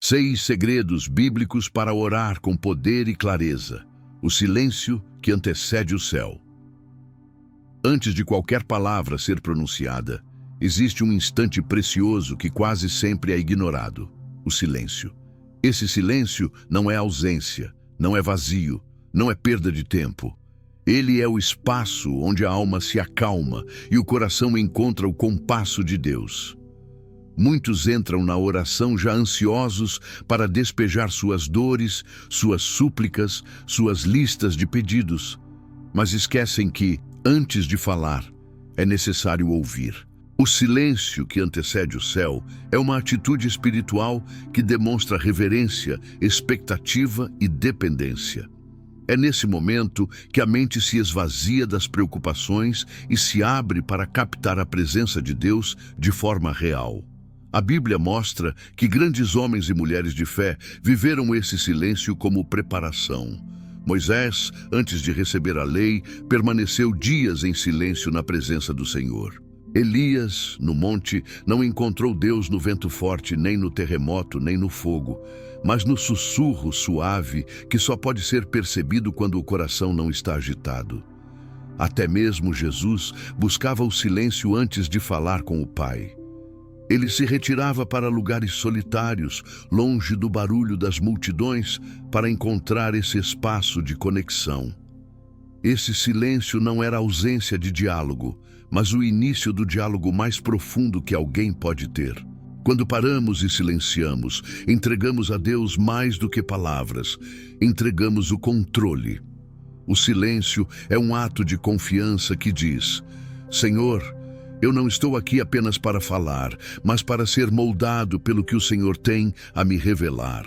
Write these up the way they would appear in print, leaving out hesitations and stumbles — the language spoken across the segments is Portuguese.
6 segredos bíblicos para orar com poder e clareza. O silêncio que antecede o céu. Antes de qualquer palavra ser pronunciada, existe um instante precioso que quase sempre é ignorado: o silêncio. Esse silêncio não é ausência, não é vazio, não é perda de tempo. Ele é o espaço onde a alma se acalma e o coração encontra o compasso de Deus. Muitos entram na oração já ansiosos para despejar suas dores, suas súplicas, suas listas de pedidos, mas esquecem que, antes de falar, é necessário ouvir. O silêncio que antecede o céu é uma atitude espiritual que demonstra reverência, expectativa e dependência. É nesse momento que a mente se esvazia das preocupações e se abre para captar a presença de Deus de forma real. A Bíblia mostra que grandes homens e mulheres de fé viveram esse silêncio como preparação. Moisés, antes de receber a lei, permaneceu dias em silêncio na presença do Senhor. Elias, no monte, não encontrou Deus no vento forte, nem no terremoto, nem no fogo, mas no sussurro suave que só pode ser percebido quando o coração não está agitado. Até mesmo Jesus buscava o silêncio antes de falar com o Pai. Ele se retirava para lugares solitários, longe do barulho das multidões, para encontrar esse espaço de conexão. Esse silêncio não era ausência de diálogo, mas o início do diálogo mais profundo que alguém pode ter. Quando paramos e silenciamos, entregamos a Deus mais do que palavras, entregamos o controle. O silêncio é um ato de confiança que diz: Senhor, eu não estou aqui apenas para falar, mas para ser moldado pelo que o Senhor tem a me revelar.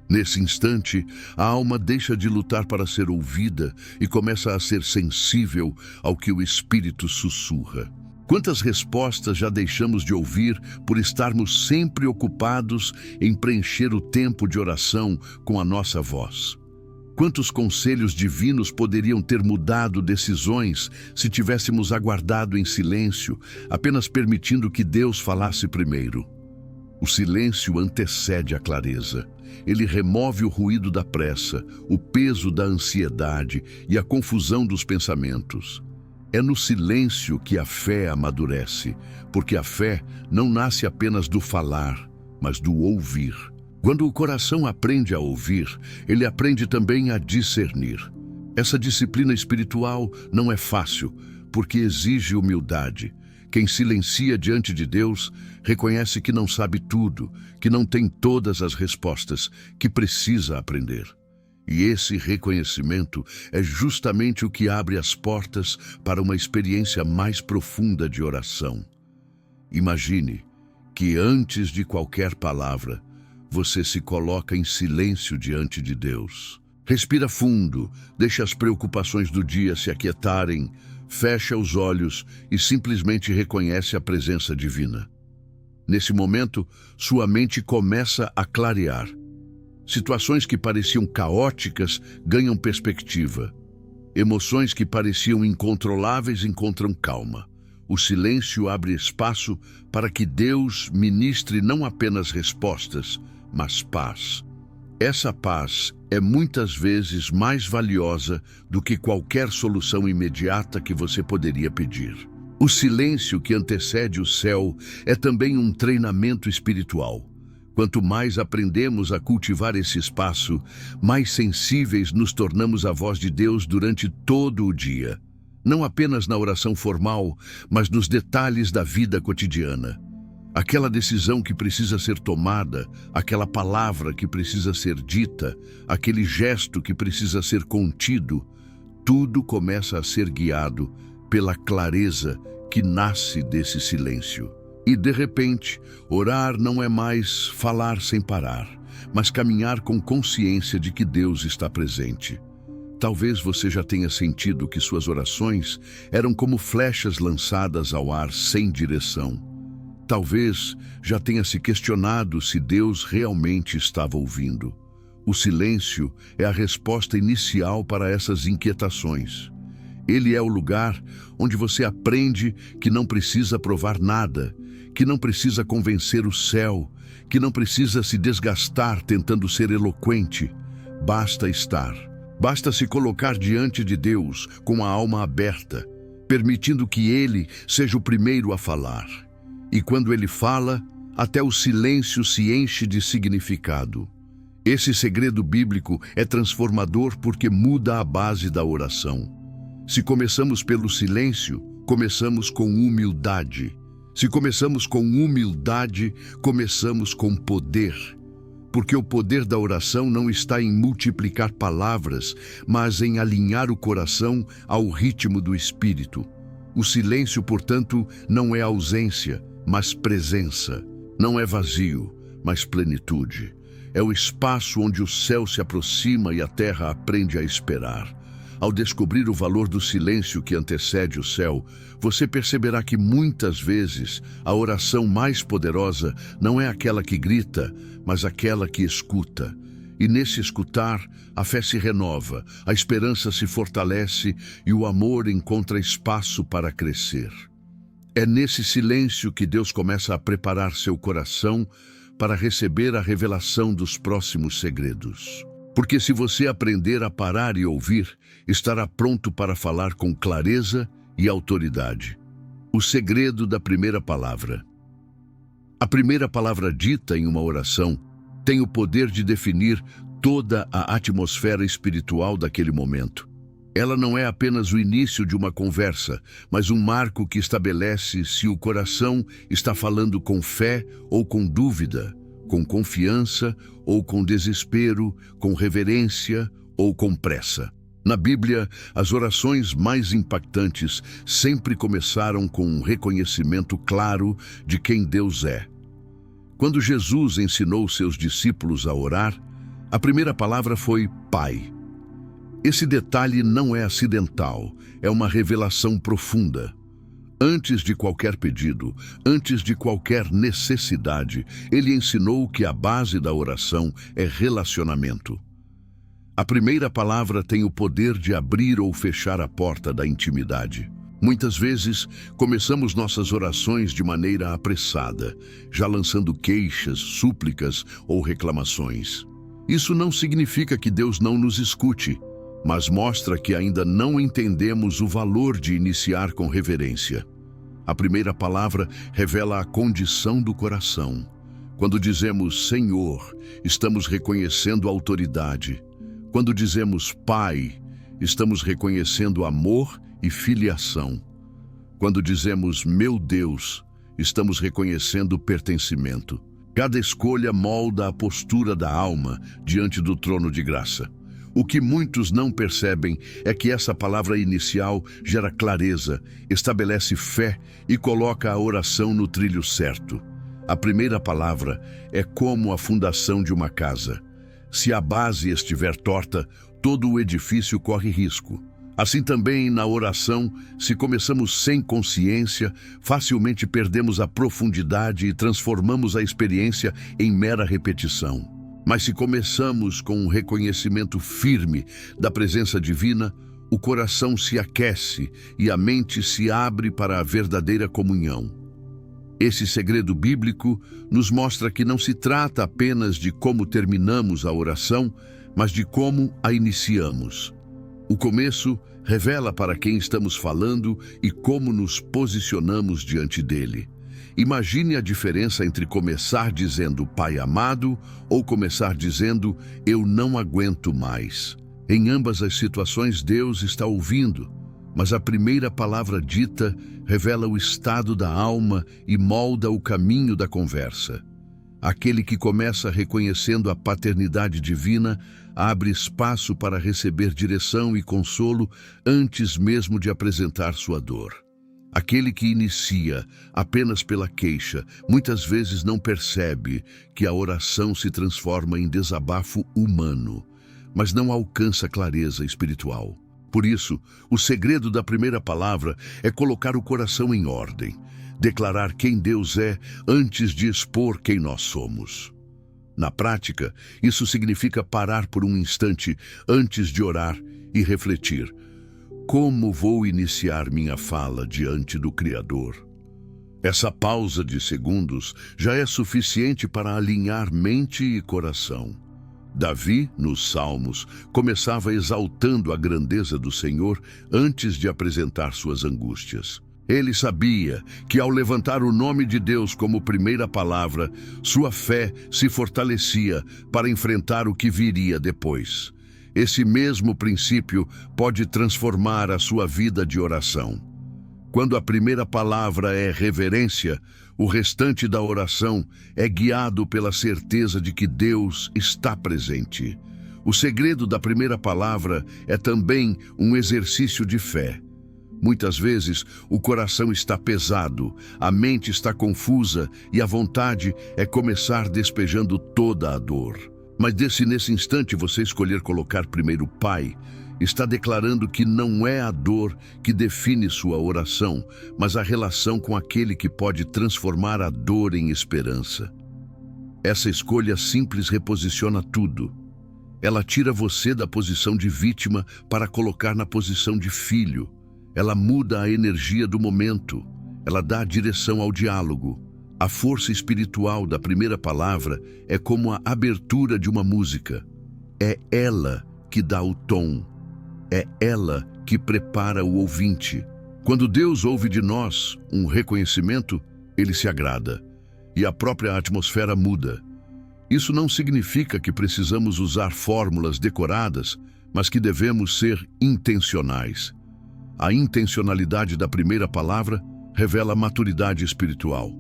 Nesse instante, a alma deixa de lutar para ser ouvida e começa a ser sensível ao que o Espírito sussurra. Quantas respostas já deixamos de ouvir por estarmos sempre ocupados em preencher o tempo de oração com a nossa voz? Quantos conselhos divinos poderiam ter mudado decisões se tivéssemos aguardado em silêncio, apenas permitindo que Deus falasse primeiro? O silêncio antecede a clareza. Ele remove o ruído da pressa, o peso da ansiedade e a confusão dos pensamentos. É no silêncio que a fé amadurece, porque a fé não nasce apenas do falar, mas do ouvir. Quando o coração aprende a ouvir, ele aprende também a discernir. Essa disciplina espiritual não é fácil, porque exige humildade. Quem silencia diante de Deus reconhece que não sabe tudo, que não tem todas as respostas, que precisa aprender. E esse reconhecimento é justamente o que abre as portas para uma experiência mais profunda de oração. Imagine que antes de qualquer palavra, você se coloca em silêncio diante de Deus. Respira fundo, deixa as preocupações do dia se aquietarem, fecha os olhos e simplesmente reconhece a presença divina. Nesse momento, sua mente começa a clarear. Situações que pareciam caóticas ganham perspectiva. Emoções que pareciam incontroláveis encontram calma. O silêncio abre espaço para que Deus ministre não apenas respostas, mas paz. Essa paz é muitas vezes mais valiosa do que qualquer solução imediata que você poderia pedir. O silêncio que antecede o céu é também um treinamento espiritual. Quanto mais aprendemos a cultivar esse espaço, mais sensíveis nos tornamos à voz de Deus durante todo o dia. Não apenas na oração formal, mas nos detalhes da vida cotidiana. Aquela decisão que precisa ser tomada, aquela palavra que precisa ser dita, aquele gesto que precisa ser contido, tudo começa a ser guiado pela clareza que nasce desse silêncio. E, de repente, orar não é mais falar sem parar, mas caminhar com consciência de que Deus está presente. Talvez você já tenha sentido que suas orações eram como flechas lançadas ao ar sem direção. Talvez já tenha se questionado se Deus realmente estava ouvindo. O silêncio é a resposta inicial para essas inquietações. Ele é o lugar onde você aprende que não precisa provar nada, que não precisa convencer o céu, que não precisa se desgastar tentando ser eloquente. Basta estar. Basta se colocar diante de Deus com a alma aberta, permitindo que Ele seja o primeiro a falar. E quando Ele fala, até o silêncio se enche de significado. Esse segredo bíblico é transformador porque muda a base da oração. Se começamos pelo silêncio, começamos com humildade. Se começamos com humildade, começamos com poder. Porque o poder da oração não está em multiplicar palavras, mas em alinhar o coração ao ritmo do Espírito. O silêncio, portanto, não é ausência, mas presença. Não é vazio, mas plenitude. É o espaço onde o céu se aproxima e a terra aprende a esperar. Ao descobrir o valor do silêncio que antecede o céu, você perceberá que muitas vezes a oração mais poderosa não é aquela que grita, mas aquela que escuta. E nesse escutar, a fé se renova, a esperança se fortalece e o amor encontra espaço para crescer. É nesse silêncio que Deus começa a preparar seu coração para receber a revelação dos próximos segredos. Porque se você aprender a parar e ouvir, estará pronto para falar com clareza e autoridade. O segredo da primeira palavra. A primeira palavra dita em uma oração tem o poder de definir toda a atmosfera espiritual daquele momento. Ela não é apenas o início de uma conversa, mas um marco que estabelece se o coração está falando com fé ou com dúvida, com confiança ou com desespero, com reverência ou com pressa. Na Bíblia, as orações mais impactantes sempre começaram com um reconhecimento claro de quem Deus é. Quando Jesus ensinou seus discípulos a orar, a primeira palavra foi Pai. Esse detalhe não é acidental, é uma revelação profunda. Antes de qualquer pedido, antes de qualquer necessidade, ele ensinou que a base da oração é relacionamento. A primeira palavra tem o poder de abrir ou fechar a porta da intimidade. Muitas vezes, começamos nossas orações de maneira apressada, já lançando queixas, súplicas ou reclamações. Isso não significa que Deus não nos escute, mas mostra que ainda não entendemos o valor de iniciar com reverência. A primeira palavra revela a condição do coração. Quando dizemos Senhor, estamos reconhecendo a autoridade. Quando dizemos Pai, estamos reconhecendo amor e filiação. Quando dizemos meu Deus, estamos reconhecendo pertencimento. Cada escolha molda a postura da alma diante do trono de graça. O que muitos não percebem é que essa palavra inicial gera clareza, estabelece fé e coloca a oração no trilho certo. A primeira palavra é como a fundação de uma casa. Se a base estiver torta, todo o edifício corre risco. Assim também na oração, se começamos sem consciência, facilmente perdemos a profundidade e transformamos a experiência em mera repetição. Mas se começamos com um reconhecimento firme da presença divina, o coração se aquece e a mente se abre para a verdadeira comunhão. Esse segredo bíblico nos mostra que não se trata apenas de como terminamos a oração, mas de como a iniciamos. O começo revela para quem estamos falando e como nos posicionamos diante dele. Imagine a diferença entre começar dizendo Pai amado ou começar dizendo eu não aguento mais. Em ambas as situações Deus está ouvindo, mas a primeira palavra dita revela o estado da alma e molda o caminho da conversa. Aquele que começa reconhecendo a paternidade divina abre espaço para receber direção e consolo antes mesmo de apresentar sua dor. Aquele que inicia apenas pela queixa, muitas vezes não percebe que a oração se transforma em desabafo humano, mas não alcança clareza espiritual. Por isso, o segredo da primeira palavra é colocar o coração em ordem, declarar quem Deus é antes de expor quem nós somos. Na prática, isso significa parar por um instante antes de orar e refletir. Como vou iniciar minha fala diante do Criador? Essa pausa de segundos já é suficiente para alinhar mente e coração. Davi, nos Salmos, começava exaltando a grandeza do Senhor antes de apresentar suas angústias. Ele sabia que, ao levantar o nome de Deus como primeira palavra, sua fé se fortalecia para enfrentar o que viria depois. Esse mesmo princípio pode transformar a sua vida de oração. Quando a primeira palavra é reverência, o restante da oração é guiado pela certeza de que Deus está presente. O segredo da primeira palavra é também um exercício de fé. Muitas vezes, o coração está pesado, a mente está confusa e a vontade é começar despejando toda a dor. Mas se nesse instante você escolher colocar primeiro o Pai, está declarando que não é a dor que define sua oração, mas a relação com aquele que pode transformar a dor em esperança. Essa escolha simples reposiciona tudo. Ela tira você da posição de vítima para colocar na posição de filho. Ela muda a energia do momento. Ela dá direção ao diálogo. A força espiritual da primeira palavra é como a abertura de uma música. É ela que dá o tom. É ela que prepara o ouvinte. Quando Deus ouve de nós um reconhecimento, Ele se agrada. E a própria atmosfera muda. Isso não significa que precisamos usar fórmulas decoradas, mas que devemos ser intencionais. A intencionalidade da primeira palavra revela maturidade espiritual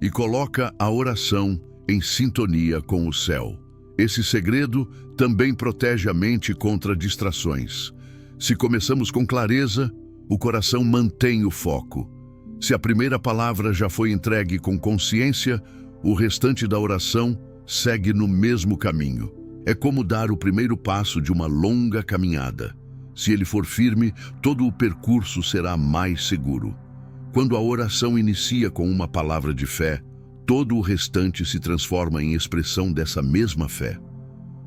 e coloca a oração em sintonia com o céu. Esse segredo também protege a mente contra distrações. Se começamos com clareza, o coração mantém o foco. Se a primeira palavra já foi entregue com consciência, o restante da oração segue no mesmo caminho. É como dar o primeiro passo de uma longa caminhada. Se ele for firme, todo o percurso será mais seguro. Quando a oração inicia com uma palavra de fé, todo o restante se transforma em expressão dessa mesma fé.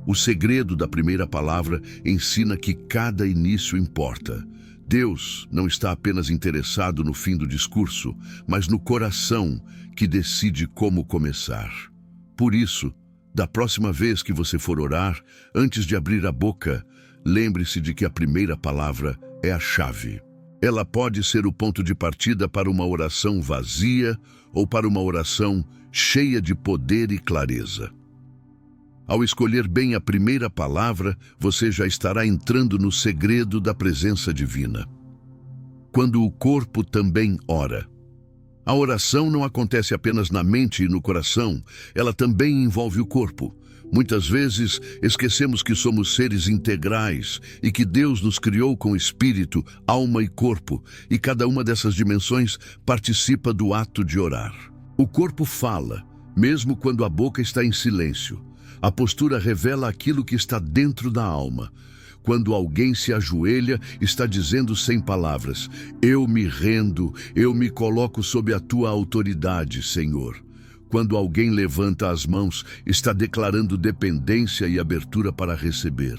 O segredo da primeira palavra ensina que cada início importa. Deus não está apenas interessado no fim do discurso, mas no coração que decide como começar. Por isso, da próxima vez que você for orar, antes de abrir a boca, lembre-se de que a primeira palavra é a chave. Ela pode ser o ponto de partida para uma oração vazia ou para uma oração cheia de poder e clareza. Ao escolher bem a primeira palavra, você já estará entrando no segredo da presença divina. Quando o corpo também ora. A oração não acontece apenas na mente e no coração, ela também envolve o corpo. Muitas vezes esquecemos que somos seres integrais e que Deus nos criou com espírito, alma e corpo, e cada uma dessas dimensões participa do ato de orar. O corpo fala, mesmo quando a boca está em silêncio. A postura revela aquilo que está dentro da alma. Quando alguém se ajoelha, está dizendo sem palavras: eu me rendo, eu me coloco sob a tua autoridade, Senhor. Quando alguém levanta as mãos, está declarando dependência e abertura para receber.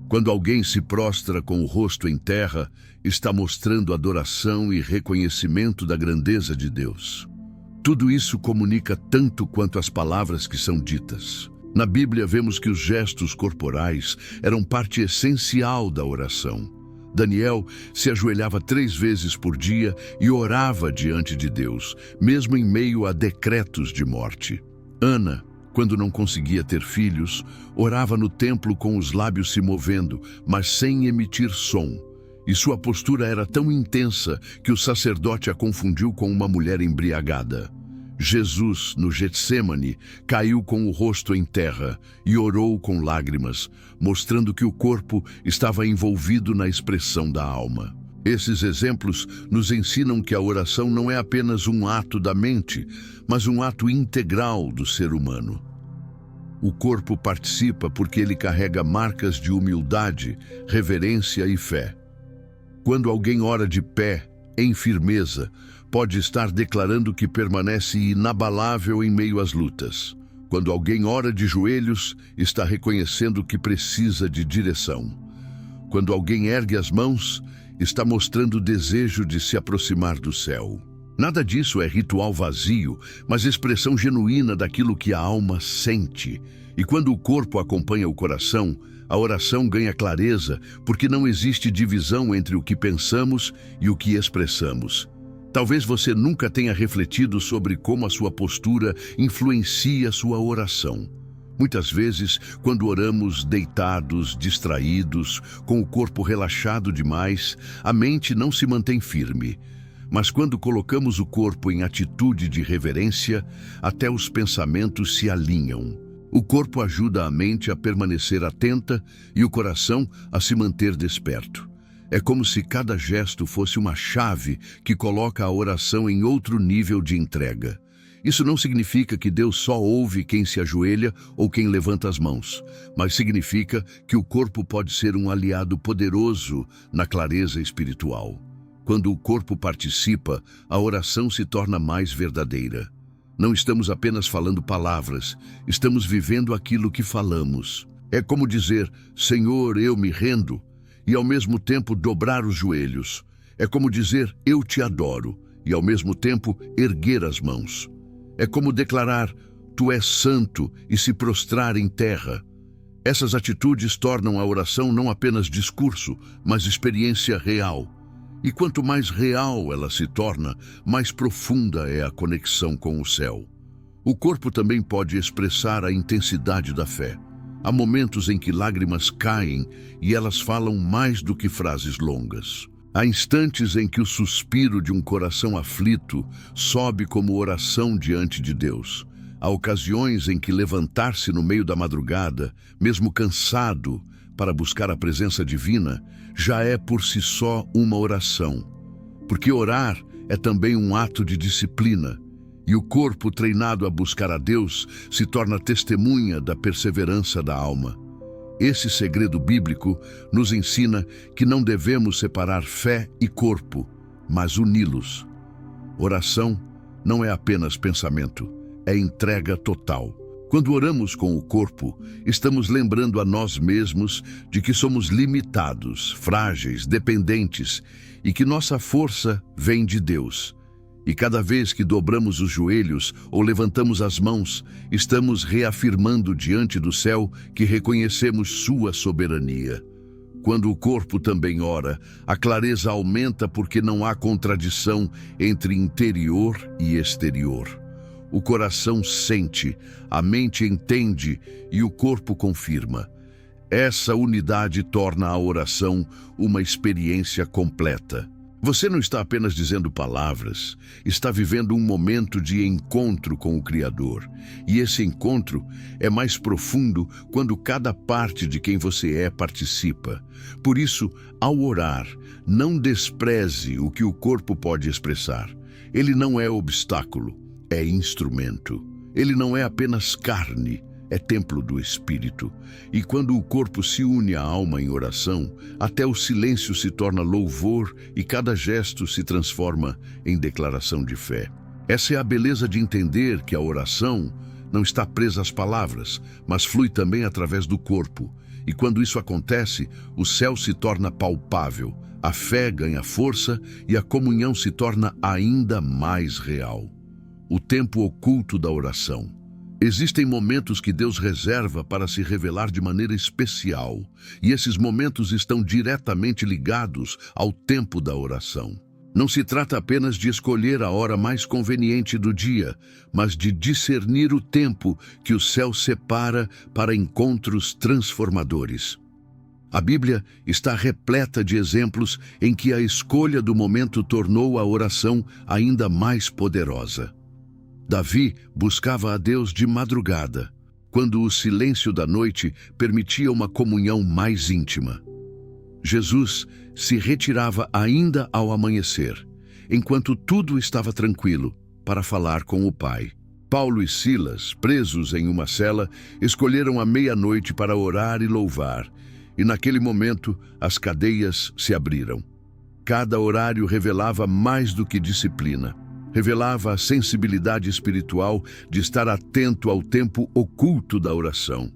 Quando alguém se prostra com o rosto em terra, está mostrando adoração e reconhecimento da grandeza de Deus. Tudo isso comunica tanto quanto as palavras que são ditas. Na Bíblia vemos que os gestos corporais eram parte essencial da oração. Daniel se ajoelhava 3 vezes por dia e orava diante de Deus, mesmo em meio a decretos de morte. Ana, quando não conseguia ter filhos, orava no templo com os lábios se movendo, mas sem emitir som. E sua postura era tão intensa que o sacerdote a confundiu com uma mulher embriagada. Jesus, no Getsêmani, caiu com o rosto em terra e orou com lágrimas, mostrando que o corpo estava envolvido na expressão da alma. Esses exemplos nos ensinam que a oração não é apenas um ato da mente, mas um ato integral do ser humano. O corpo participa porque ele carrega marcas de humildade, reverência e fé. Quando alguém ora de pé, em firmeza, pode estar declarando que permanece inabalável em meio às lutas. Quando alguém ora de joelhos, está reconhecendo que precisa de direção. Quando alguém ergue as mãos, está mostrando o desejo de se aproximar do céu. Nada disso é ritual vazio, mas expressão genuína daquilo que a alma sente. E quando o corpo acompanha o coração, a oração ganha clareza, porque não existe divisão entre o que pensamos e o que expressamos. Talvez você nunca tenha refletido sobre como a sua postura influencia a sua oração. Muitas vezes, quando oramos deitados, distraídos, com o corpo relaxado demais, a mente não se mantém firme. Mas quando colocamos o corpo em atitude de reverência, até os pensamentos se alinham. O corpo ajuda a mente a permanecer atenta e o coração a se manter desperto. É como se cada gesto fosse uma chave que coloca a oração em outro nível de entrega. Isso não significa que Deus só ouve quem se ajoelha ou quem levanta as mãos, mas significa que o corpo pode ser um aliado poderoso na clareza espiritual. Quando o corpo participa, a oração se torna mais verdadeira. Não estamos apenas falando palavras, estamos vivendo aquilo que falamos. É como dizer, Senhor, eu me rendo, e ao mesmo tempo dobrar os joelhos. É como dizer, eu te adoro, e ao mesmo tempo erguer as mãos. É como declarar, tu és santo, e se prostrar em terra. Essas atitudes tornam a oração não apenas discurso, mas experiência real. E quanto mais real ela se torna, mais profunda é a conexão com o céu. O corpo também pode expressar a intensidade da fé. Há momentos em que lágrimas caem e elas falam mais do que frases longas. Há instantes em que o suspiro de um coração aflito sobe como oração diante de Deus. Há ocasiões em que levantar-se no meio da madrugada, mesmo cansado, para buscar a presença divina, já é por si só uma oração. Porque orar é também um ato de disciplina, e o corpo treinado a buscar a Deus se torna testemunha da perseverança da alma. Esse segredo bíblico nos ensina que não devemos separar fé e corpo, mas uni-los. Oração não é apenas pensamento, é entrega total. Quando oramos com o corpo, estamos lembrando a nós mesmos de que somos limitados, frágeis, dependentes e que nossa força vem de Deus. E cada vez que dobramos os joelhos ou levantamos as mãos, estamos reafirmando diante do céu que reconhecemos sua soberania. Quando o corpo também ora, a clareza aumenta porque não há contradição entre interior e exterior. O coração sente, a mente entende e o corpo confirma. Essa unidade torna a oração uma experiência completa. Você não está apenas dizendo palavras, está vivendo um momento de encontro com o Criador. E esse encontro é mais profundo quando cada parte de quem você é participa. Por isso, ao orar, não despreze o que o corpo pode expressar. Ele não é obstáculo, é instrumento. Ele não é apenas carne, é templo do Espírito. E quando o corpo se une à alma em oração, até o silêncio se torna louvor e cada gesto se transforma em declaração de fé. Essa é a beleza de entender que a oração não está presa às palavras, mas flui também através do corpo. E quando isso acontece, o céu se torna palpável, a fé ganha força e a comunhão se torna ainda mais real. O tempo oculto da oração. Existem momentos que Deus reserva para se revelar de maneira especial, e esses momentos estão diretamente ligados ao tempo da oração. Não se trata apenas de escolher a hora mais conveniente do dia, mas de discernir o tempo que o céu separa para encontros transformadores. A Bíblia está repleta de exemplos em que a escolha do momento tornou a oração ainda mais poderosa. Davi buscava a Deus de madrugada, quando o silêncio da noite permitia uma comunhão mais íntima. Jesus se retirava ainda ao amanhecer, enquanto tudo estava tranquilo, para falar com o Pai. Paulo e Silas, presos em uma cela, escolheram a meia-noite para orar e louvar, e naquele momento as cadeias se abriram. Cada horário revelava mais do que disciplina. Revelava a sensibilidade espiritual de estar atento ao tempo oculto da oração.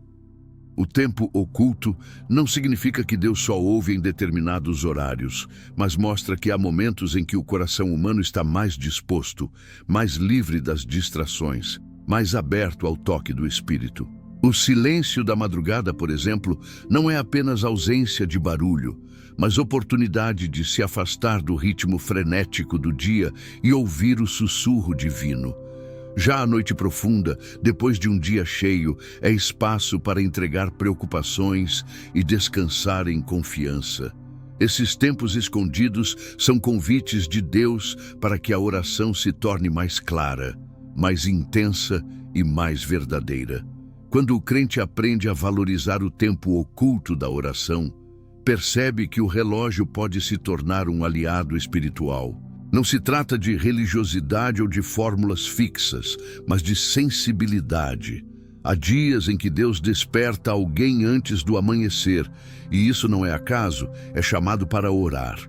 O tempo oculto não significa que Deus só ouve em determinados horários, mas mostra que há momentos em que o coração humano está mais disposto, mais livre das distrações, mais aberto ao toque do Espírito. O silêncio da madrugada, por exemplo, não é apenas ausência de barulho, mas oportunidade de se afastar do ritmo frenético do dia e ouvir o sussurro divino. Já a noite profunda, depois de um dia cheio, é espaço para entregar preocupações e descansar em confiança. Esses tempos escondidos são convites de Deus para que a oração se torne mais clara, mais intensa e mais verdadeira. Quando o crente aprende a valorizar o tempo oculto da oração, percebe que o relógio pode se tornar um aliado espiritual. Não se trata de religiosidade ou de fórmulas fixas, mas de sensibilidade. Há dias em que Deus desperta alguém antes do amanhecer, e isso não é acaso, é chamado para orar.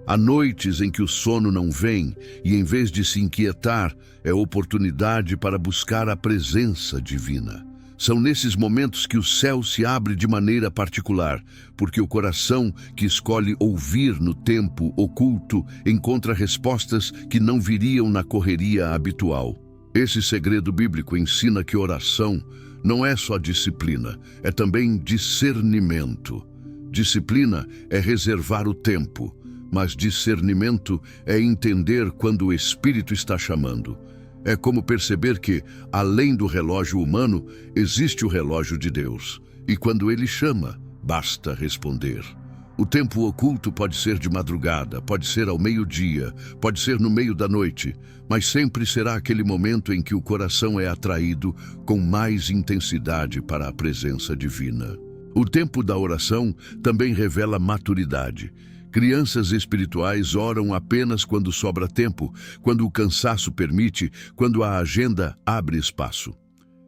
Há noites em que o sono não vem, e em vez de se inquietar, é oportunidade para buscar a presença divina. São nesses momentos que o céu se abre de maneira particular, porque o coração que escolhe ouvir no tempo oculto encontra respostas que não viriam na correria habitual. Esse segredo bíblico ensina que oração não é só disciplina, é também discernimento. Disciplina é reservar o tempo, mas discernimento é entender quando o Espírito está chamando. É como perceber que, além do relógio humano, existe o relógio de Deus. E quando Ele chama, basta responder. O tempo oculto pode ser de madrugada, pode ser ao meio-dia, pode ser no meio da noite, mas sempre será aquele momento em que o coração é atraído com mais intensidade para a presença divina. O tempo da oração também revela maturidade. Crianças espirituais oram apenas quando sobra tempo, quando o cansaço permite, quando a agenda abre espaço.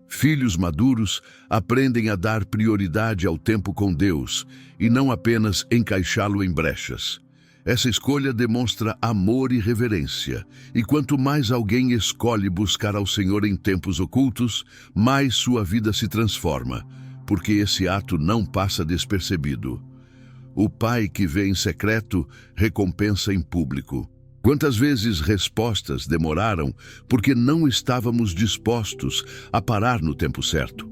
Filhos maduros aprendem a dar prioridade ao tempo com Deus e não apenas encaixá-lo em brechas. Essa escolha demonstra amor e reverência, e quanto mais alguém escolhe buscar ao Senhor em tempos ocultos, mais sua vida se transforma, porque esse ato não passa despercebido. O pai que vê em secreto recompensa em público. Quantas vezes respostas demoraram porque não estávamos dispostos a parar no tempo certo?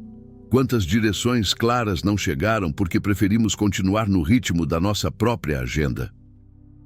Quantas direções claras não chegaram porque preferimos continuar no ritmo da nossa própria agenda?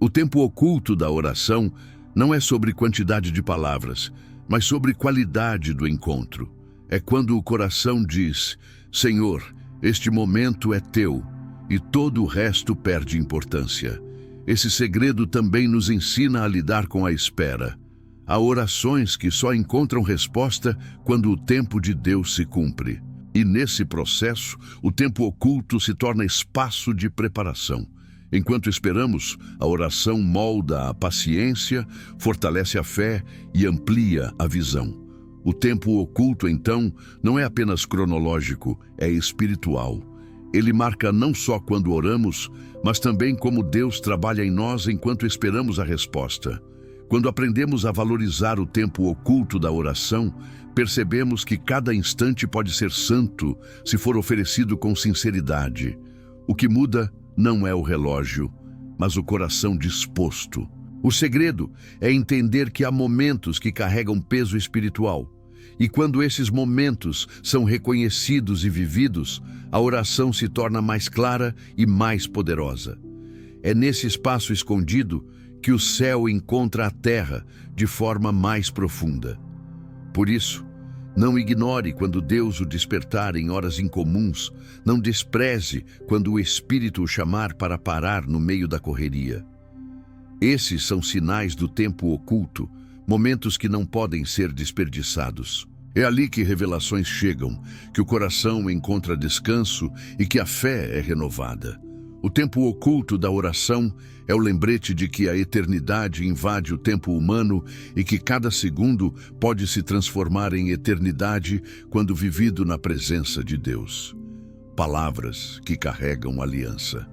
O tempo oculto da oração não é sobre quantidade de palavras, mas sobre qualidade do encontro. É quando o coração diz: Senhor, este momento é teu, e todo o resto perde importância. Esse segredo também nos ensina a lidar com a espera. Há orações que só encontram resposta quando o tempo de Deus se cumpre. E nesse processo, o tempo oculto se torna espaço de preparação. Enquanto esperamos, a oração molda a paciência, fortalece a fé e amplia a visão. O tempo oculto, então, não é apenas cronológico, é espiritual. Ele marca não só quando oramos, mas também como Deus trabalha em nós enquanto esperamos a resposta. Quando aprendemos a valorizar o tempo oculto da oração, percebemos que cada instante pode ser santo se for oferecido com sinceridade. O que muda não é o relógio, mas o coração disposto. O segredo é entender que há momentos que carregam peso espiritual. E quando esses momentos são reconhecidos e vividos, a oração se torna mais clara e mais poderosa. É nesse espaço escondido que o céu encontra a terra de forma mais profunda. Por isso, não ignore quando Deus o despertar em horas incomuns, não despreze quando o Espírito o chamar para parar no meio da correria. Esses são sinais do tempo oculto, momentos que não podem ser desperdiçados. É ali que revelações chegam, que o coração encontra descanso e que a fé é renovada. O tempo oculto da oração é o lembrete de que a eternidade invade o tempo humano e que cada segundo pode se transformar em eternidade quando vivido na presença de Deus. Palavras que carregam aliança.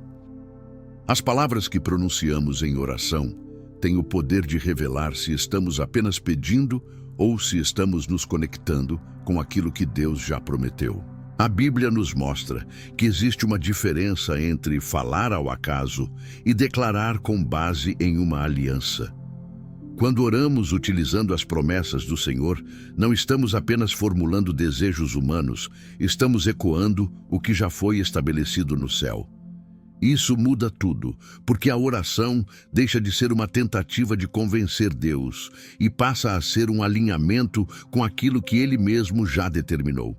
As palavras que pronunciamos em oração têm o poder de revelar se estamos apenas pedindo ou se estamos nos conectando com aquilo que Deus já prometeu. A Bíblia nos mostra que existe uma diferença entre falar ao acaso e declarar com base em uma aliança. Quando oramos utilizando as promessas do Senhor, não estamos apenas formulando desejos humanos, estamos ecoando o que já foi estabelecido no céu. Isso muda tudo, porque a oração deixa de ser uma tentativa de convencer Deus e passa a ser um alinhamento com aquilo que Ele mesmo já determinou.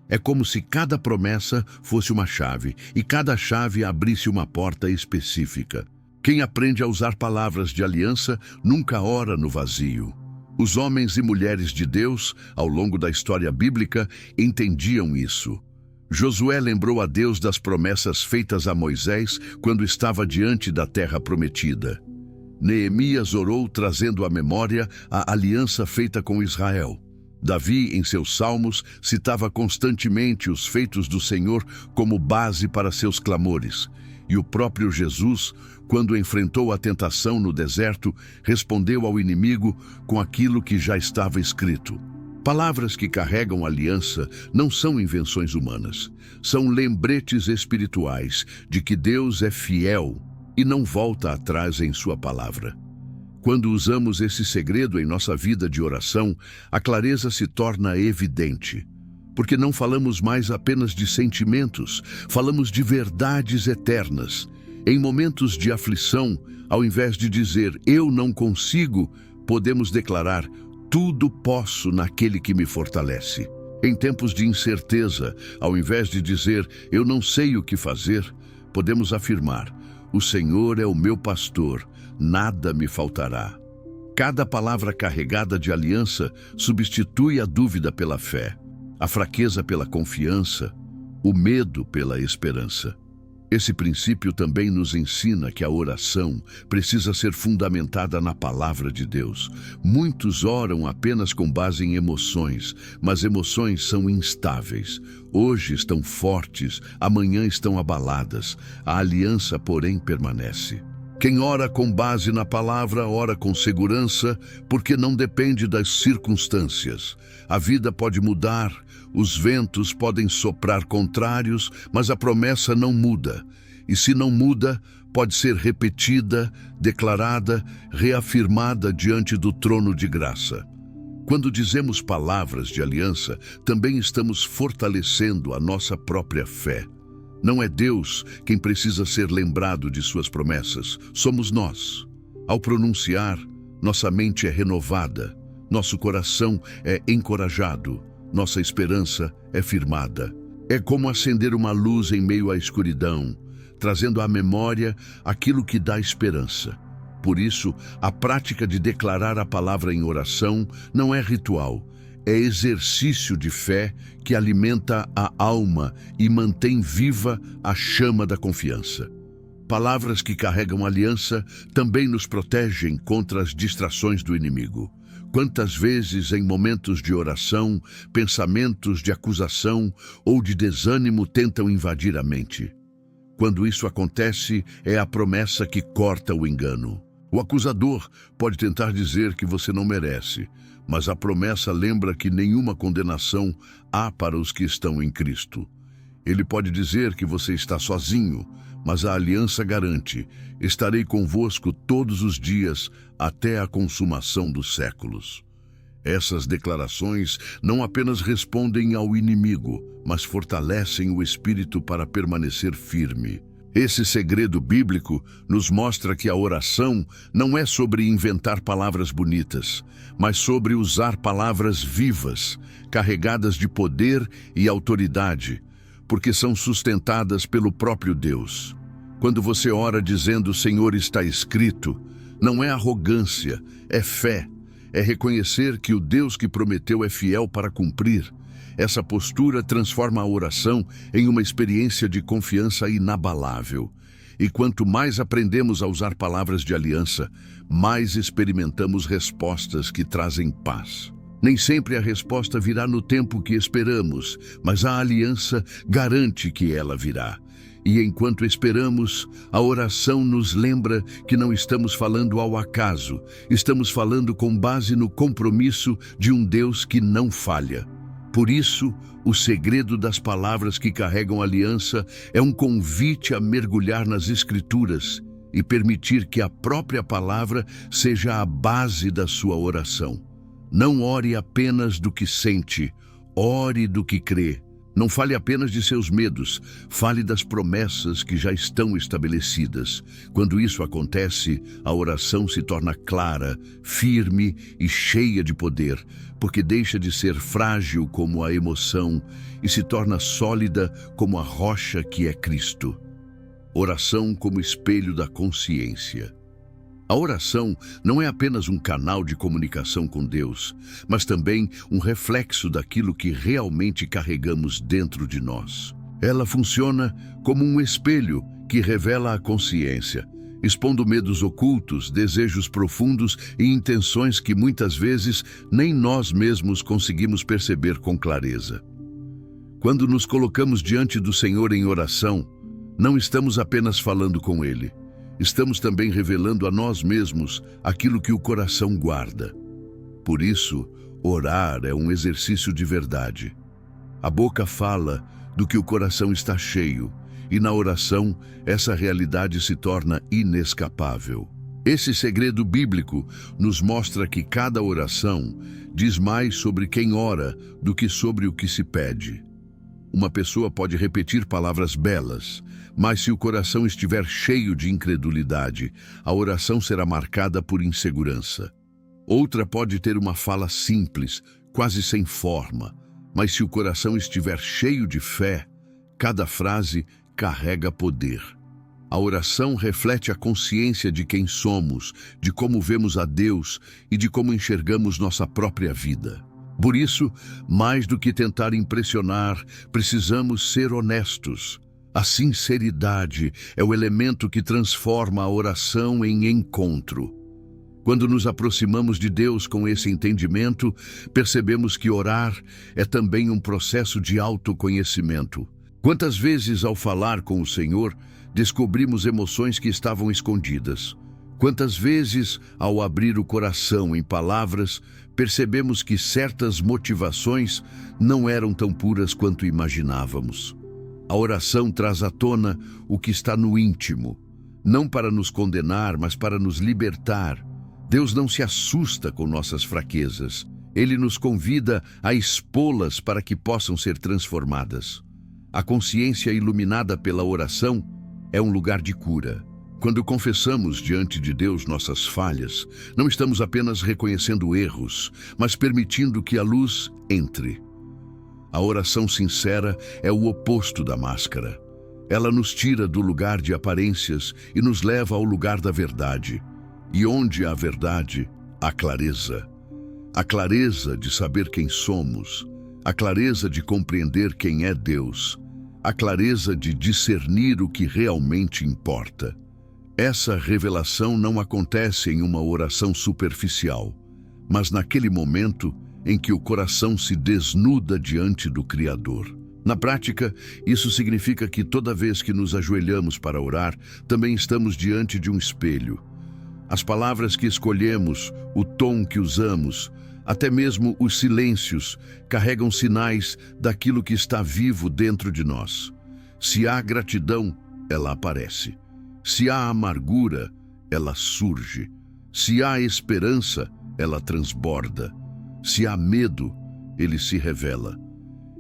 É como se cada promessa fosse uma chave e cada chave abrisse uma porta específica. Quem aprende a usar palavras de aliança nunca ora no vazio. Os homens e mulheres de Deus, ao longo da história bíblica, entendiam isso. Josué lembrou a Deus das promessas feitas a Moisés quando estava diante da terra prometida. Neemias orou trazendo à memória a aliança feita com Israel. Davi, em seus salmos, citava constantemente os feitos do Senhor como base para seus clamores. E o próprio Jesus, quando enfrentou a tentação no deserto, respondeu ao inimigo com aquilo que já estava escrito. Palavras que carregam aliança não são invenções humanas, são lembretes espirituais de que Deus é fiel e não volta atrás em sua palavra. Quando usamos esse segredo em nossa vida de oração, a clareza se torna evidente, porque não falamos mais apenas de sentimentos, falamos de verdades eternas. Em momentos de aflição, ao invés de dizer "eu não consigo", podemos declarar "tudo posso naquele que me fortalece". Em tempos de incerteza, ao invés de dizer "eu não sei o que fazer", podemos afirmar "o Senhor é o meu pastor, nada me faltará". Cada palavra carregada de aliança substitui a dúvida pela fé, a fraqueza pela confiança, o medo pela esperança. Esse princípio também nos ensina que a oração precisa ser fundamentada na palavra de Deus. Muitos oram apenas com base em emoções, mas emoções são instáveis. Hoje estão fortes, amanhã estão abaladas. A aliança, porém, permanece. Quem ora com base na palavra, ora com segurança, porque não depende das circunstâncias. A vida pode mudar, os ventos podem soprar contrários, mas a promessa não muda. E se não muda, pode ser repetida, declarada, reafirmada diante do trono de graça. Quando dizemos palavras de aliança, também estamos fortalecendo a nossa própria fé. Não é Deus quem precisa ser lembrado de suas promessas, somos nós. Ao pronunciar, nossa mente é renovada, nosso coração é encorajado, nossa esperança é firmada. É como acender uma luz em meio à escuridão, trazendo à memória aquilo que dá esperança. Por isso, a prática de declarar a palavra em oração não é ritual, é exercício de fé que alimenta a alma e mantém viva a chama da confiança. Palavras que carregam aliança também nos protegem contra as distrações do inimigo. Quantas vezes, em momentos de oração, pensamentos de acusação ou de desânimo tentam invadir a mente? Quando isso acontece, é a promessa que corta o engano. O acusador pode tentar dizer que você não merece, mas a promessa lembra que nenhuma condenação há para os que estão em Cristo. Ele pode dizer que você está sozinho, mas a aliança garante: estarei convosco todos os dias até a consumação dos séculos. Essas declarações não apenas respondem ao inimigo, mas fortalecem o espírito para permanecer firme. Esse segredo bíblico nos mostra que a oração não é sobre inventar palavras bonitas, mas sobre usar palavras vivas, carregadas de poder e autoridade, porque são sustentadas pelo próprio Deus. Quando você ora dizendo "Senhor, está escrito", não é arrogância, é fé, é reconhecer que o Deus que prometeu é fiel para cumprir. Essa postura transforma a oração em uma experiência de confiança inabalável. E quanto mais aprendemos a usar palavras de aliança, mais experimentamos respostas que trazem paz. Nem sempre a resposta virá no tempo que esperamos, mas a aliança garante que ela virá. E enquanto esperamos, a oração nos lembra que não estamos falando ao acaso, estamos falando com base no compromisso de um Deus que não falha. Por isso, o segredo das palavras que carregam aliança é um convite a mergulhar nas Escrituras e permitir que a própria palavra seja a base da sua oração. Não ore apenas do que sente, ore do que crê. Não fale apenas de seus medos, fale das promessas que já estão estabelecidas. Quando isso acontece, a oração se torna clara, firme e cheia de poder, porque deixa de ser frágil como a emoção e se torna sólida como a rocha que é Cristo. Oração como espelho da consciência. A oração não é apenas um canal de comunicação com Deus, mas também um reflexo daquilo que realmente carregamos dentro de nós. Ela funciona como um espelho que revela a consciência, expondo medos ocultos, desejos profundos e intenções que muitas vezes nem nós mesmos conseguimos perceber com clareza. Quando nos colocamos diante do Senhor em oração, não estamos apenas falando com Ele. Estamos também revelando a nós mesmos aquilo que o coração guarda. Por isso, orar é um exercício de verdade. A boca fala do que o coração está cheio, e na oração, essa realidade se torna inescapável. Esse segredo bíblico nos mostra que cada oração diz mais sobre quem ora do que sobre o que se pede. Uma pessoa pode repetir palavras belas, mas se o coração estiver cheio de incredulidade, a oração será marcada por insegurança. Outra pode ter uma fala simples, quase sem forma, mas se o coração estiver cheio de fé, cada frase carrega poder. A oração reflete a consciência de quem somos, de como vemos a Deus e de como enxergamos nossa própria vida. Por isso, mais do que tentar impressionar, precisamos ser honestos. A sinceridade é o elemento que transforma a oração em encontro. Quando nos aproximamos de Deus com esse entendimento, percebemos que orar é também um processo de autoconhecimento. Quantas vezes, ao falar com o Senhor, descobrimos emoções que estavam escondidas? Quantas vezes, ao abrir o coração em palavras, percebemos que certas motivações não eram tão puras quanto imaginávamos? A oração traz à tona o que está no íntimo, não para nos condenar, mas para nos libertar. Deus não se assusta com nossas fraquezas. Ele nos convida a expô-las para que possam ser transformadas. A consciência iluminada pela oração é um lugar de cura. Quando confessamos diante de Deus nossas falhas, não estamos apenas reconhecendo erros, mas permitindo que a luz entre. A oração sincera é o oposto da máscara. Ela nos tira do lugar de aparências e nos leva ao lugar da verdade. E onde há verdade, há clareza. A clareza de saber quem somos, a clareza de compreender quem é Deus, a clareza de discernir o que realmente importa. Essa revelação não acontece em uma oração superficial, mas naquele momento em que o coração se desnuda diante do Criador. Na prática, isso significa que toda vez que nos ajoelhamos para orar, também estamos diante de um espelho. As palavras que escolhemos, o tom que usamos, até mesmo os silêncios, carregam sinais daquilo que está vivo dentro de nós. Se há gratidão, ela aparece. Se há amargura, ela surge. Se há esperança, ela transborda. Se há medo, ele se revela.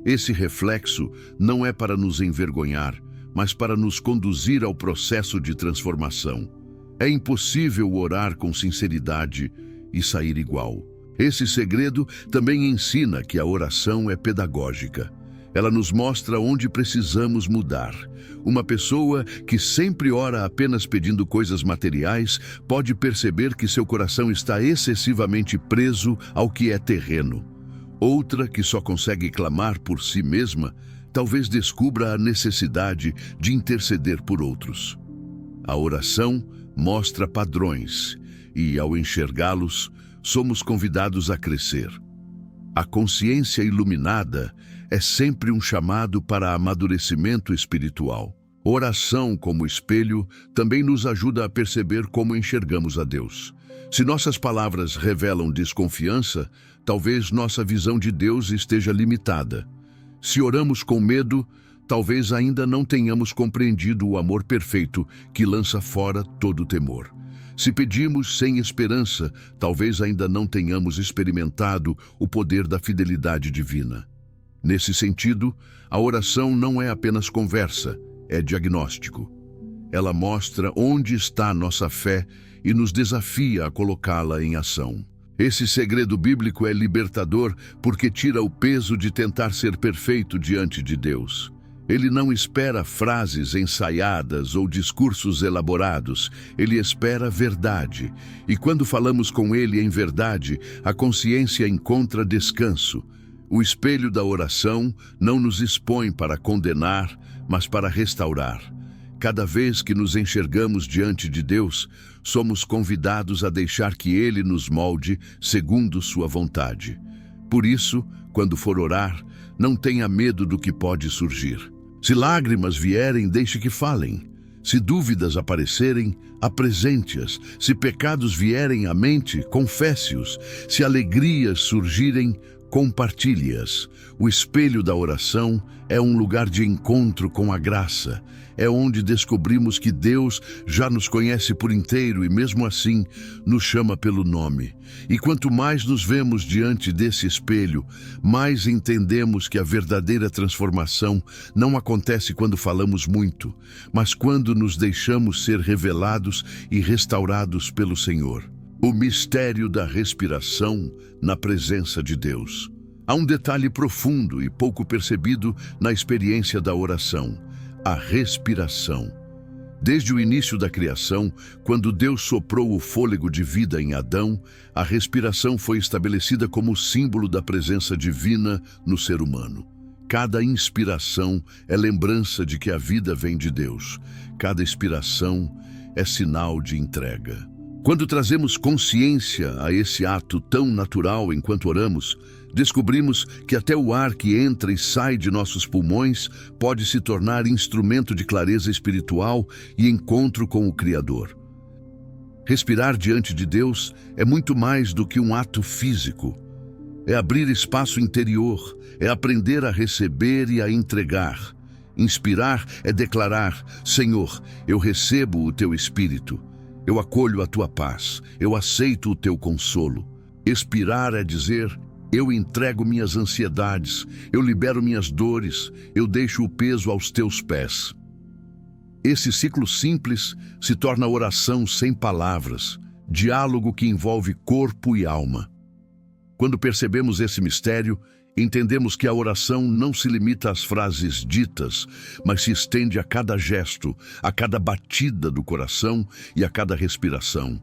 Esse reflexo não é para nos envergonhar, mas para nos conduzir ao processo de transformação. É impossível orar com sinceridade e sair igual. Esse segredo também ensina que a oração é pedagógica. Ela nos mostra onde precisamos mudar. Uma pessoa que sempre ora apenas pedindo coisas materiais pode perceber que seu coração está excessivamente preso ao que é terreno. Outra que só consegue clamar por si mesma, talvez descubra a necessidade de interceder por outros. A oração mostra padrões e, ao enxergá-los, somos convidados a crescer. A consciência iluminada é sempre um chamado para amadurecimento espiritual. Oração como espelho também nos ajuda a perceber como enxergamos a Deus. Se nossas palavras revelam desconfiança, talvez nossa visão de Deus esteja limitada. Se oramos com medo, talvez ainda não tenhamos compreendido o amor perfeito que lança fora todo temor. Se pedimos sem esperança, talvez ainda não tenhamos experimentado o poder da fidelidade divina. Nesse sentido, a oração não é apenas conversa, é diagnóstico. Ela mostra onde está nossa fé e nos desafia a colocá-la em ação. Esse segredo bíblico é libertador porque tira o peso de tentar ser perfeito diante de Deus. Ele não espera frases ensaiadas ou discursos elaborados, ele espera verdade. E quando falamos com ele em verdade, a consciência encontra descanso. O espelho da oração não nos expõe para condenar, mas para restaurar. Cada vez que nos enxergamos diante de Deus, somos convidados a deixar que Ele nos molde segundo sua vontade. Por isso, quando for orar, não tenha medo do que pode surgir. Se lágrimas vierem, deixe que falem. Se dúvidas aparecerem, apresente-as. Se pecados vierem à mente, confesse-os. Se alegrias surgirem, compartilhe-as. O espelho da oração é um lugar de encontro com a graça. É onde descobrimos que Deus já nos conhece por inteiro e, mesmo assim, nos chama pelo nome. E quanto mais nos vemos diante desse espelho, mais entendemos que a verdadeira transformação não acontece quando falamos muito, mas quando nos deixamos ser revelados e restaurados pelo Senhor. O mistério da respiração na presença de Deus. Há um detalhe profundo e pouco percebido na experiência da oração: a respiração. Desde o início da criação, quando Deus soprou o fôlego de vida em Adão, a respiração foi estabelecida como símbolo da presença divina no ser humano. Cada inspiração é lembrança de que a vida vem de Deus. Cada expiração é sinal de entrega. Quando trazemos consciência a esse ato tão natural enquanto oramos, descobrimos que até o ar que entra e sai de nossos pulmões pode se tornar instrumento de clareza espiritual e encontro com o Criador. Respirar diante de Deus é muito mais do que um ato físico. É abrir espaço interior, é aprender a receber e a entregar. Inspirar é declarar: Senhor, eu recebo o Teu Espírito. Eu acolho a Tua paz, eu aceito o Teu consolo. Expirar é dizer: eu entrego minhas ansiedades, eu libero minhas dores, eu deixo o peso aos Teus pés. Esse ciclo simples se torna oração sem palavras, diálogo que envolve corpo e alma. Quando percebemos esse mistério, entendemos que a oração não se limita às frases ditas, mas se estende a cada gesto, a cada batida do coração e a cada respiração.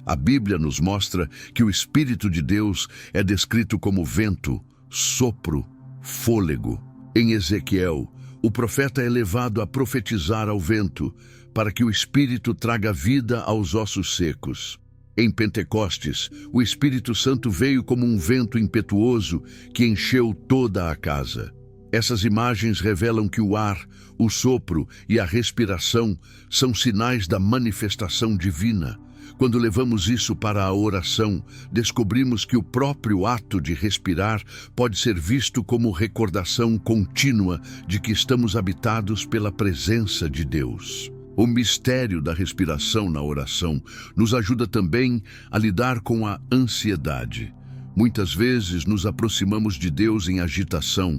A Bíblia nos mostra que o Espírito de Deus é descrito como vento, sopro, fôlego. Em Ezequiel, o profeta é levado a profetizar ao vento, para que o Espírito traga vida aos ossos secos. Em Pentecostes, o Espírito Santo veio como um vento impetuoso que encheu toda a casa. Essas imagens revelam que o ar, o sopro e a respiração são sinais da manifestação divina. Quando levamos isso para a oração, descobrimos que o próprio ato de respirar pode ser visto como recordação contínua de que estamos habitados pela presença de Deus. O mistério da respiração na oração nos ajuda também a lidar com a ansiedade. Muitas vezes nos aproximamos de Deus em agitação,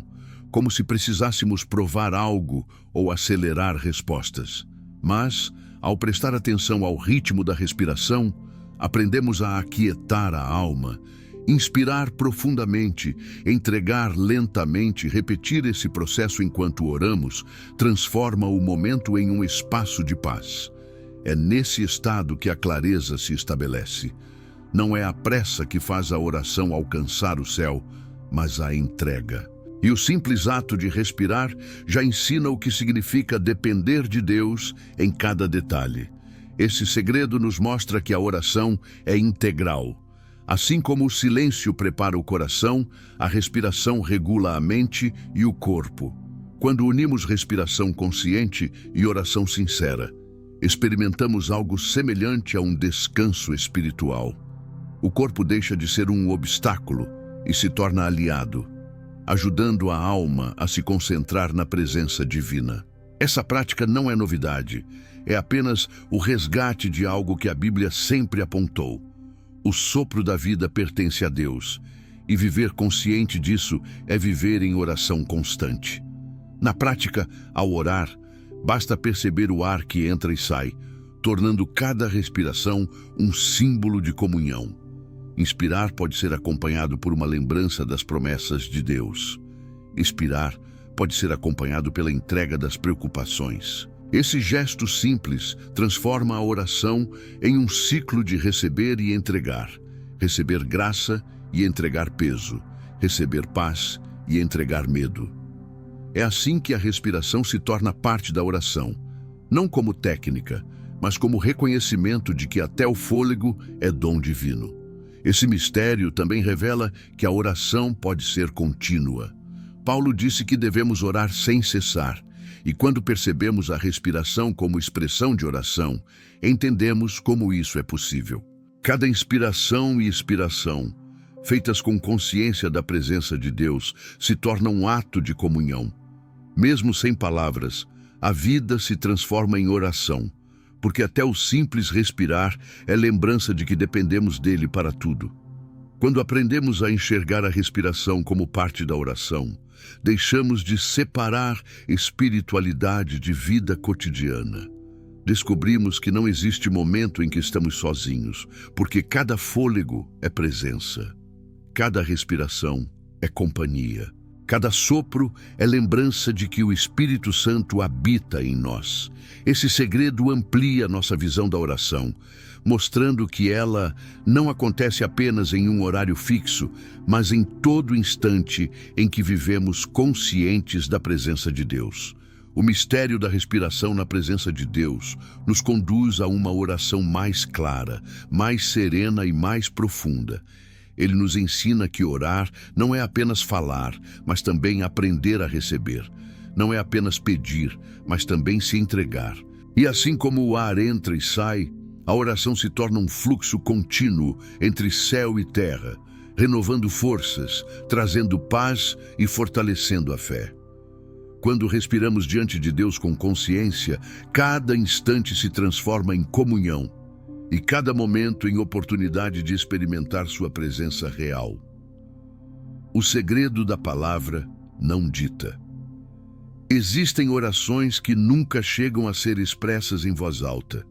como se precisássemos provar algo ou acelerar respostas. Mas, ao prestar atenção ao ritmo da respiração, aprendemos a aquietar a alma, inspirar profundamente, entregar lentamente. Repetir esse processo enquanto oramos transforma o momento em um espaço de paz. É nesse estado que a clareza se estabelece. Não é a pressa que faz a oração alcançar o céu, mas a entrega. E o simples ato de respirar já ensina o que significa depender de Deus em cada detalhe. Esse segredo nos mostra que a oração é integral. Assim como o silêncio prepara o coração, a respiração regula a mente e o corpo. Quando unimos respiração consciente e oração sincera, experimentamos algo semelhante a um descanso espiritual. O corpo deixa de ser um obstáculo e se torna aliado, ajudando a alma a se concentrar na presença divina. Essa prática não é novidade, é apenas o resgate de algo que a Bíblia sempre apontou. O sopro da vida pertence a Deus, e viver consciente disso é viver em oração constante. Na prática, ao orar, basta perceber o ar que entra e sai, tornando cada respiração um símbolo de comunhão. Inspirar pode ser acompanhado por uma lembrança das promessas de Deus. Expirar pode ser acompanhado pela entrega das preocupações. Esse gesto simples transforma a oração em um ciclo de receber e entregar, receber graça e entregar peso, receber paz e entregar medo. É assim que a respiração se torna parte da oração, não como técnica, mas como reconhecimento de que até o fôlego é dom divino. Esse mistério também revela que a oração pode ser contínua. Paulo disse que devemos orar sem cessar, e quando percebemos a respiração como expressão de oração, entendemos como isso é possível. Cada inspiração e expiração, feitas com consciência da presença de Deus, se torna um ato de comunhão. Mesmo sem palavras, a vida se transforma em oração, porque até o simples respirar é lembrança de que dependemos dele para tudo. Quando aprendemos a enxergar a respiração como parte da oração, deixamos de separar espiritualidade de vida cotidiana. Descobrimos que não existe momento em que estamos sozinhos, porque cada fôlego é presença, cada respiração é companhia. Cada sopro é lembrança de que o Espírito Santo habita em nós. Esse segredo amplia nossa visão da oração, mostrando que ela não acontece apenas em um horário fixo, mas em todo instante em que vivemos conscientes da presença de Deus. O mistério da respiração na presença de Deus nos conduz a uma oração mais clara, mais serena e mais profunda. Ele nos ensina que orar não é apenas falar, mas também aprender a receber. Não é apenas pedir, mas também se entregar. E assim como o ar entra e sai, a oração se torna um fluxo contínuo entre céu e terra, renovando forças, trazendo paz e fortalecendo a fé. Quando respiramos diante de Deus com consciência, cada instante se transforma em comunhão, e cada momento em oportunidade de experimentar sua presença real. O segredo da palavra não dita. Existem orações que nunca chegam a ser expressas em voz alta,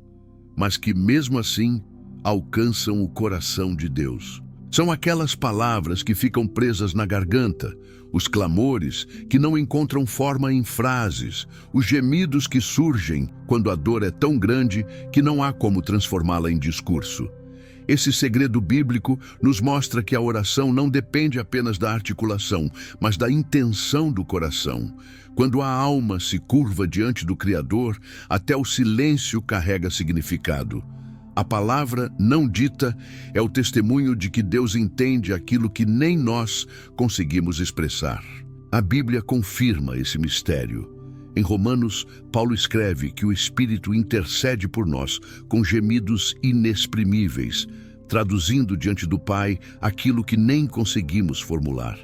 mas que mesmo assim alcançam o coração de Deus. São aquelas palavras que ficam presas na garganta, os clamores que não encontram forma em frases, os gemidos que surgem quando a dor é tão grande que não há como transformá-la em discurso. Esse segredo bíblico nos mostra que a oração não depende apenas da articulação, mas da intenção do coração. Quando a alma se curva diante do Criador, até o silêncio carrega significado. A palavra não dita é o testemunho de que Deus entende aquilo que nem nós conseguimos expressar. A Bíblia confirma esse mistério. Em Romanos, Paulo escreve que o Espírito intercede por nós com gemidos inexprimíveis, traduzindo diante do Pai aquilo que nem conseguimos formular.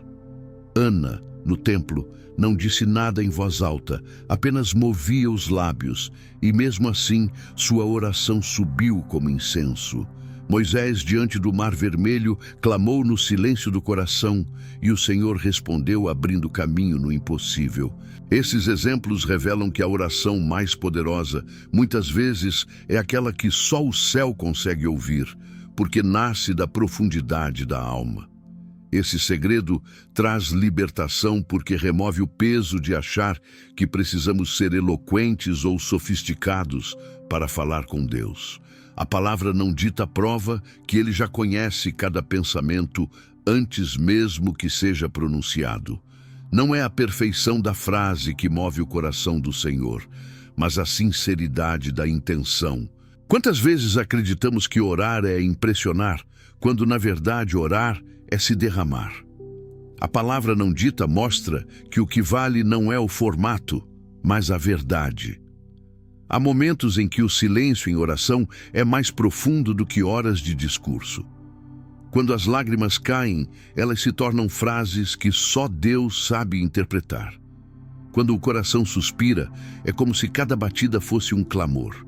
Ana, no templo, não disse nada em voz alta, apenas movia os lábios, e mesmo assim sua oração subiu como incenso. Moisés, diante do Mar Vermelho, clamou no silêncio do coração, e o Senhor respondeu abrindo caminho no impossível. Esses exemplos revelam que a oração mais poderosa, muitas vezes, é aquela que só o céu consegue ouvir, porque nasce da profundidade da alma. Esse segredo traz libertação porque remove o peso de achar que precisamos ser eloquentes ou sofisticados para falar com Deus. A palavra não dita prova que Ele já conhece cada pensamento antes mesmo que seja pronunciado. Não é a perfeição da frase que move o coração do Senhor, mas a sinceridade da intenção. Quantas vezes acreditamos que orar é impressionar, quando na verdade orar é se derramar? A palavra não dita mostra que o que vale não é o formato, mas a verdade. Há momentos em que o silêncio em oração é mais profundo do que horas de discurso. Quando as lágrimas caem, elas se tornam frases que só Deus sabe interpretar. Quando o coração suspira, é como se cada batida fosse um clamor.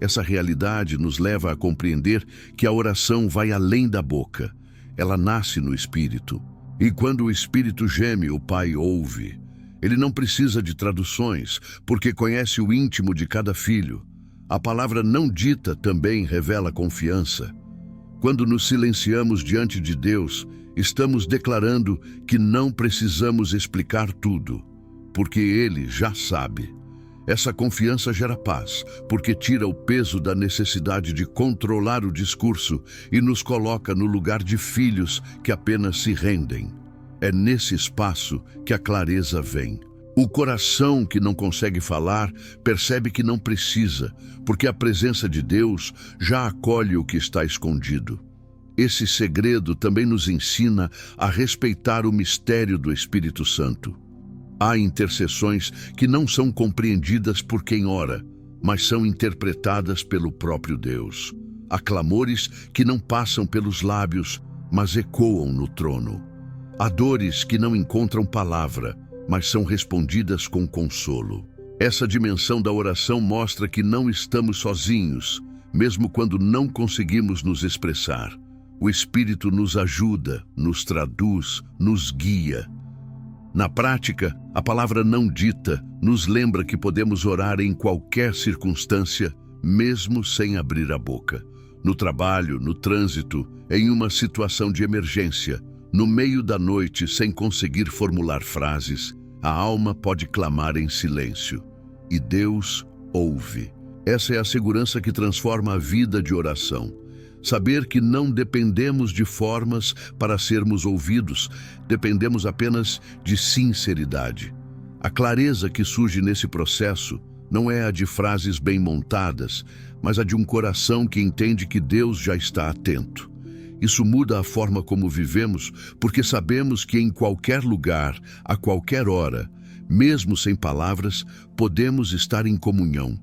Essa realidade nos leva a compreender que a oração vai além da boca. Ela nasce no Espírito. E quando o Espírito geme, o Pai ouve. Ele não precisa de traduções, porque conhece o íntimo de cada filho. A palavra não dita também revela confiança. Quando nos silenciamos diante de Deus, estamos declarando que não precisamos explicar tudo, porque Ele já sabe. Essa confiança gera paz, porque tira o peso da necessidade de controlar o discurso e nos coloca no lugar de filhos que apenas se rendem. É nesse espaço que a clareza vem. O coração que não consegue falar percebe que não precisa, porque a presença de Deus já acolhe o que está escondido. Esse segredo também nos ensina a respeitar o mistério do Espírito Santo. Há intercessões que não são compreendidas por quem ora, mas são interpretadas pelo próprio Deus. Há clamores que não passam pelos lábios, mas ecoam no trono. Há dores que não encontram palavra, mas são respondidas com consolo. Essa dimensão da oração mostra que não estamos sozinhos, mesmo quando não conseguimos nos expressar. O Espírito nos ajuda, nos traduz, nos guia. Na prática, a palavra não dita nos lembra que podemos orar em qualquer circunstância, mesmo sem abrir a boca. No trabalho, no trânsito, em uma situação de emergência, no meio da noite, sem conseguir formular frases, a alma pode clamar em silêncio. E Deus ouve. Essa é a segurança que transforma a vida de oração. Saber que não dependemos de formas para sermos ouvidos, dependemos apenas de sinceridade. A clareza que surge nesse processo não é a de frases bem montadas, mas a de um coração que entende que Deus já está atento. Isso muda a forma como vivemos, porque sabemos que em qualquer lugar, a qualquer hora, mesmo sem palavras, podemos estar em comunhão.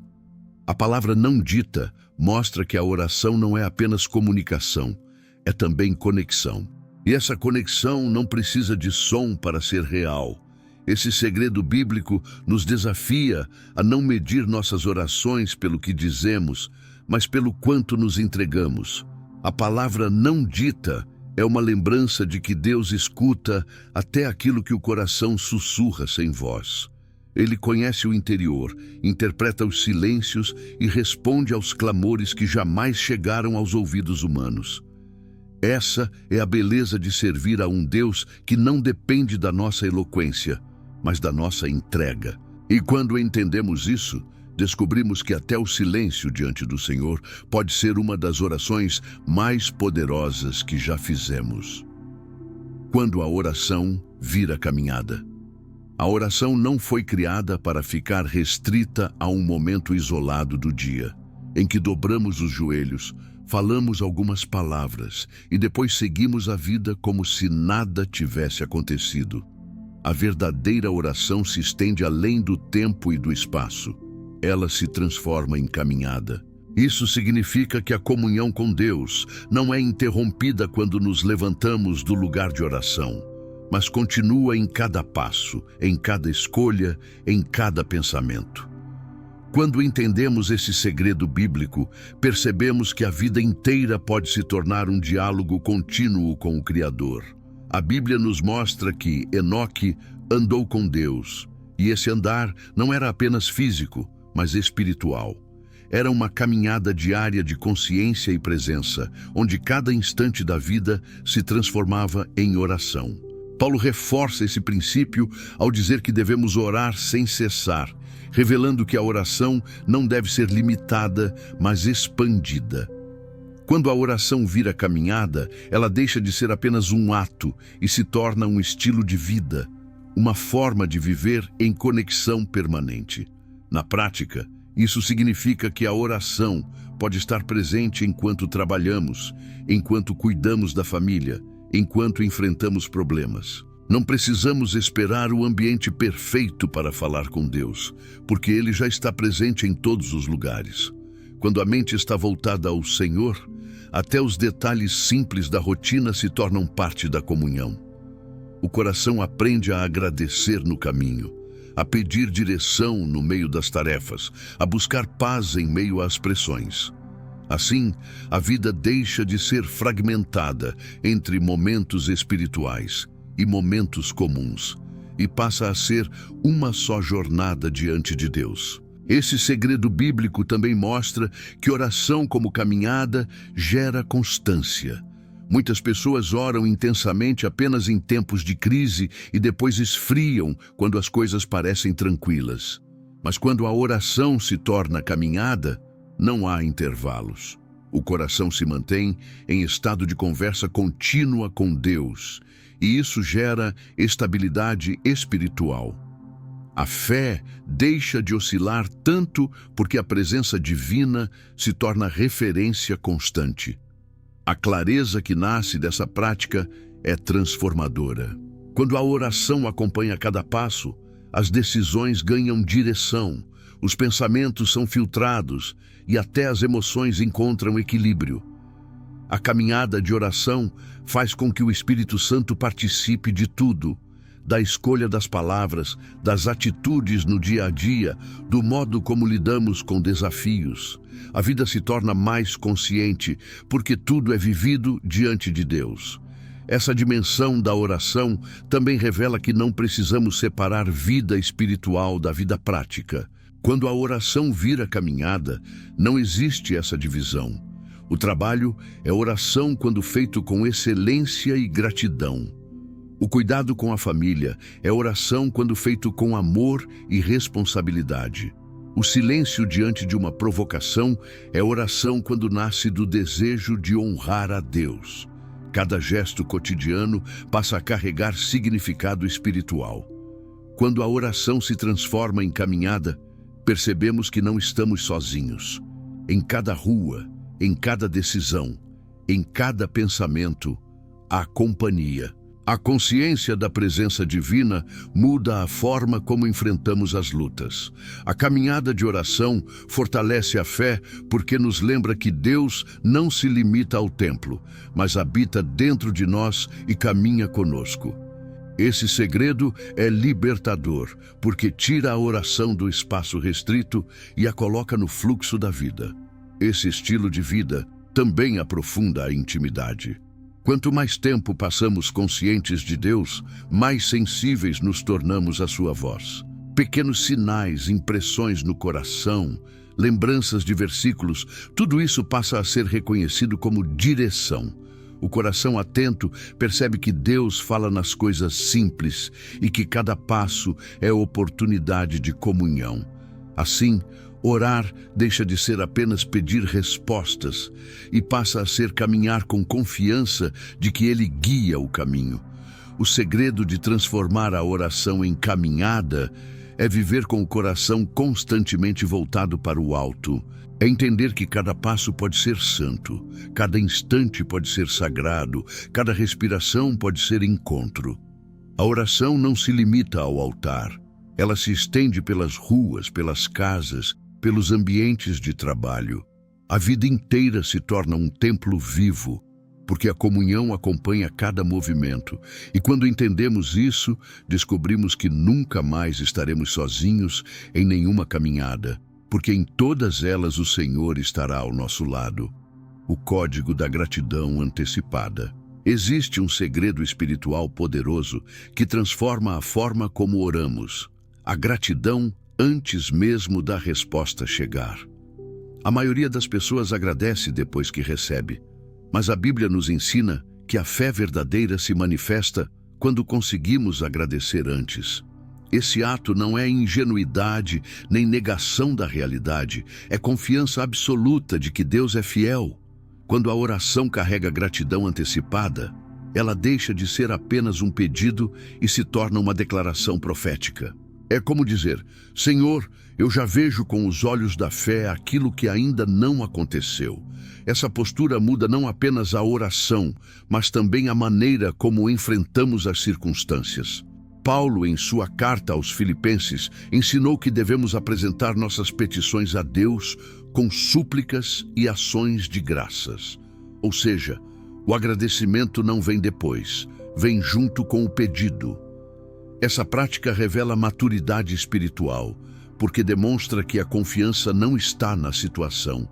A palavra não dita mostra que a oração não é apenas comunicação, é também conexão. E essa conexão não precisa de som para ser real. Esse segredo bíblico nos desafia a não medir nossas orações pelo que dizemos, mas pelo quanto nos entregamos. A palavra não dita é uma lembrança de que Deus escuta até aquilo que o coração sussurra sem voz. Ele conhece o interior, interpreta os silêncios e responde aos clamores que jamais chegaram aos ouvidos humanos. Essa é a beleza de servir a um Deus que não depende da nossa eloquência, mas da nossa entrega. E quando entendemos isso, descobrimos que até o silêncio diante do Senhor pode ser uma das orações mais poderosas que já fizemos. Quando a oração vira caminhada. A oração não foi criada para ficar restrita a um momento isolado do dia, em que dobramos os joelhos, falamos algumas palavras e depois seguimos a vida como se nada tivesse acontecido. A verdadeira oração se estende além do tempo e do espaço. Ela se transforma em caminhada. Isso significa que a comunhão com Deus não é interrompida quando nos levantamos do lugar de oração, mas continua em cada passo, em cada escolha, em cada pensamento. Quando entendemos esse segredo bíblico, percebemos que a vida inteira pode se tornar um diálogo contínuo com o Criador. A Bíblia nos mostra que Enoque andou com Deus, e esse andar não era apenas físico, mas espiritual. Era uma caminhada diária de consciência e presença, onde cada instante da vida se transformava em oração. Paulo reforça esse princípio ao dizer que devemos orar sem cessar, revelando que a oração não deve ser limitada, mas expandida. Quando a oração vira caminhada, ela deixa de ser apenas um ato e se torna um estilo de vida, uma forma de viver em conexão permanente. Na prática, isso significa que a oração pode estar presente enquanto trabalhamos, enquanto cuidamos da família, enquanto enfrentamos problemas. Não precisamos esperar o ambiente perfeito para falar com Deus, porque Ele já está presente em todos os lugares. Quando a mente está voltada ao Senhor, até os detalhes simples da rotina se tornam parte da comunhão. O coração aprende a agradecer no caminho, a pedir direção no meio das tarefas, a buscar paz em meio às pressões. Assim, a vida deixa de ser fragmentada entre momentos espirituais e momentos comuns, e passa a ser uma só jornada diante de Deus. Esse segredo bíblico também mostra que oração como caminhada gera constância. Muitas pessoas oram intensamente apenas em tempos de crise e depois esfriam quando as coisas parecem tranquilas. Mas quando a oração se torna caminhada, não há intervalos. O coração se mantém em estado de conversa contínua com Deus, e isso gera estabilidade espiritual. A fé deixa de oscilar tanto porque a presença divina se torna referência constante. A clareza que nasce dessa prática é transformadora. Quando a oração acompanha cada passo, as decisões ganham direção, os pensamentos são filtrados e até as emoções encontram equilíbrio. A caminhada de oração faz com que o Espírito Santo participe de tudo, da escolha das palavras, das atitudes no dia a dia, do modo como lidamos com desafios. A vida se torna mais consciente, porque tudo é vivido diante de Deus. Essa dimensão da oração também revela que não precisamos separar vida espiritual da vida prática. Quando a oração vira caminhada, não existe essa divisão. O trabalho é oração quando feito com excelência e gratidão. O cuidado com a família é oração quando feito com amor e responsabilidade. O silêncio diante de uma provocação é oração quando nasce do desejo de honrar a Deus. Cada gesto cotidiano passa a carregar significado espiritual. Quando a oração se transforma em caminhada, percebemos que não estamos sozinhos. Em cada rua, em cada decisão, em cada pensamento, há companhia. A consciência da presença divina muda a forma como enfrentamos as lutas. A caminhada de oração fortalece a fé porque nos lembra que Deus não se limita ao templo, mas habita dentro de nós e caminha conosco. Esse segredo é libertador, porque tira a oração do espaço restrito e a coloca no fluxo da vida. Esse estilo de vida também aprofunda a intimidade. Quanto mais tempo passamos conscientes de Deus, mais sensíveis nos tornamos à sua voz. Pequenos sinais, impressões no coração, lembranças de versículos, tudo isso passa a ser reconhecido como direção. O coração atento percebe que Deus fala nas coisas simples e que cada passo é oportunidade de comunhão. Assim, orar deixa de ser apenas pedir respostas e passa a ser caminhar com confiança de que Ele guia o caminho. O segredo de transformar a oração em caminhada é viver com o coração constantemente voltado para o alto. É entender que cada passo pode ser santo, cada instante pode ser sagrado, cada respiração pode ser encontro. A oração não se limita ao altar. Ela se estende pelas ruas, pelas casas, pelos ambientes de trabalho. A vida inteira se torna um templo vivo, porque a comunhão acompanha cada movimento. E quando entendemos isso, descobrimos que nunca mais estaremos sozinhos em nenhuma caminhada, porque em todas elas o Senhor estará ao nosso lado. O código da gratidão antecipada. Existe um segredo espiritual poderoso que transforma a forma como oramos. A gratidão antes mesmo da resposta chegar. A maioria das pessoas agradece depois que recebe, mas a Bíblia nos ensina que a fé verdadeira se manifesta quando conseguimos agradecer antes. Esse ato não é ingenuidade nem negação da realidade, é confiança absoluta de que Deus é fiel. Quando a oração carrega gratidão antecipada, ela deixa de ser apenas um pedido e se torna uma declaração profética. É como dizer: Senhor, eu já vejo com os olhos da fé aquilo que ainda não aconteceu. Essa postura muda não apenas a oração, mas também a maneira como enfrentamos as circunstâncias. Paulo, em sua carta aos Filipenses, ensinou que devemos apresentar nossas petições a Deus com súplicas e ações de graças. Ou seja, o agradecimento não vem depois, vem junto com o pedido. Essa prática revela maturidade espiritual, porque demonstra que a confiança não está na situação,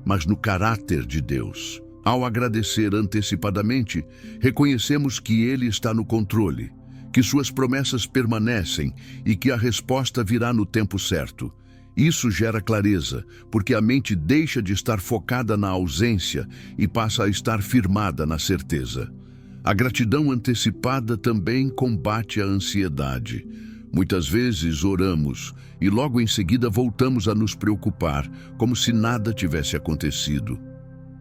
mas no caráter de Deus. Ao agradecer antecipadamente, reconhecemos que Ele está no controle, que suas promessas permanecem e que a resposta virá no tempo certo. Isso gera clareza, porque a mente deixa de estar focada na ausência e passa a estar firmada na certeza. A gratidão antecipada também combate a ansiedade. Muitas vezes oramos e logo em seguida voltamos a nos preocupar, como se nada tivesse acontecido.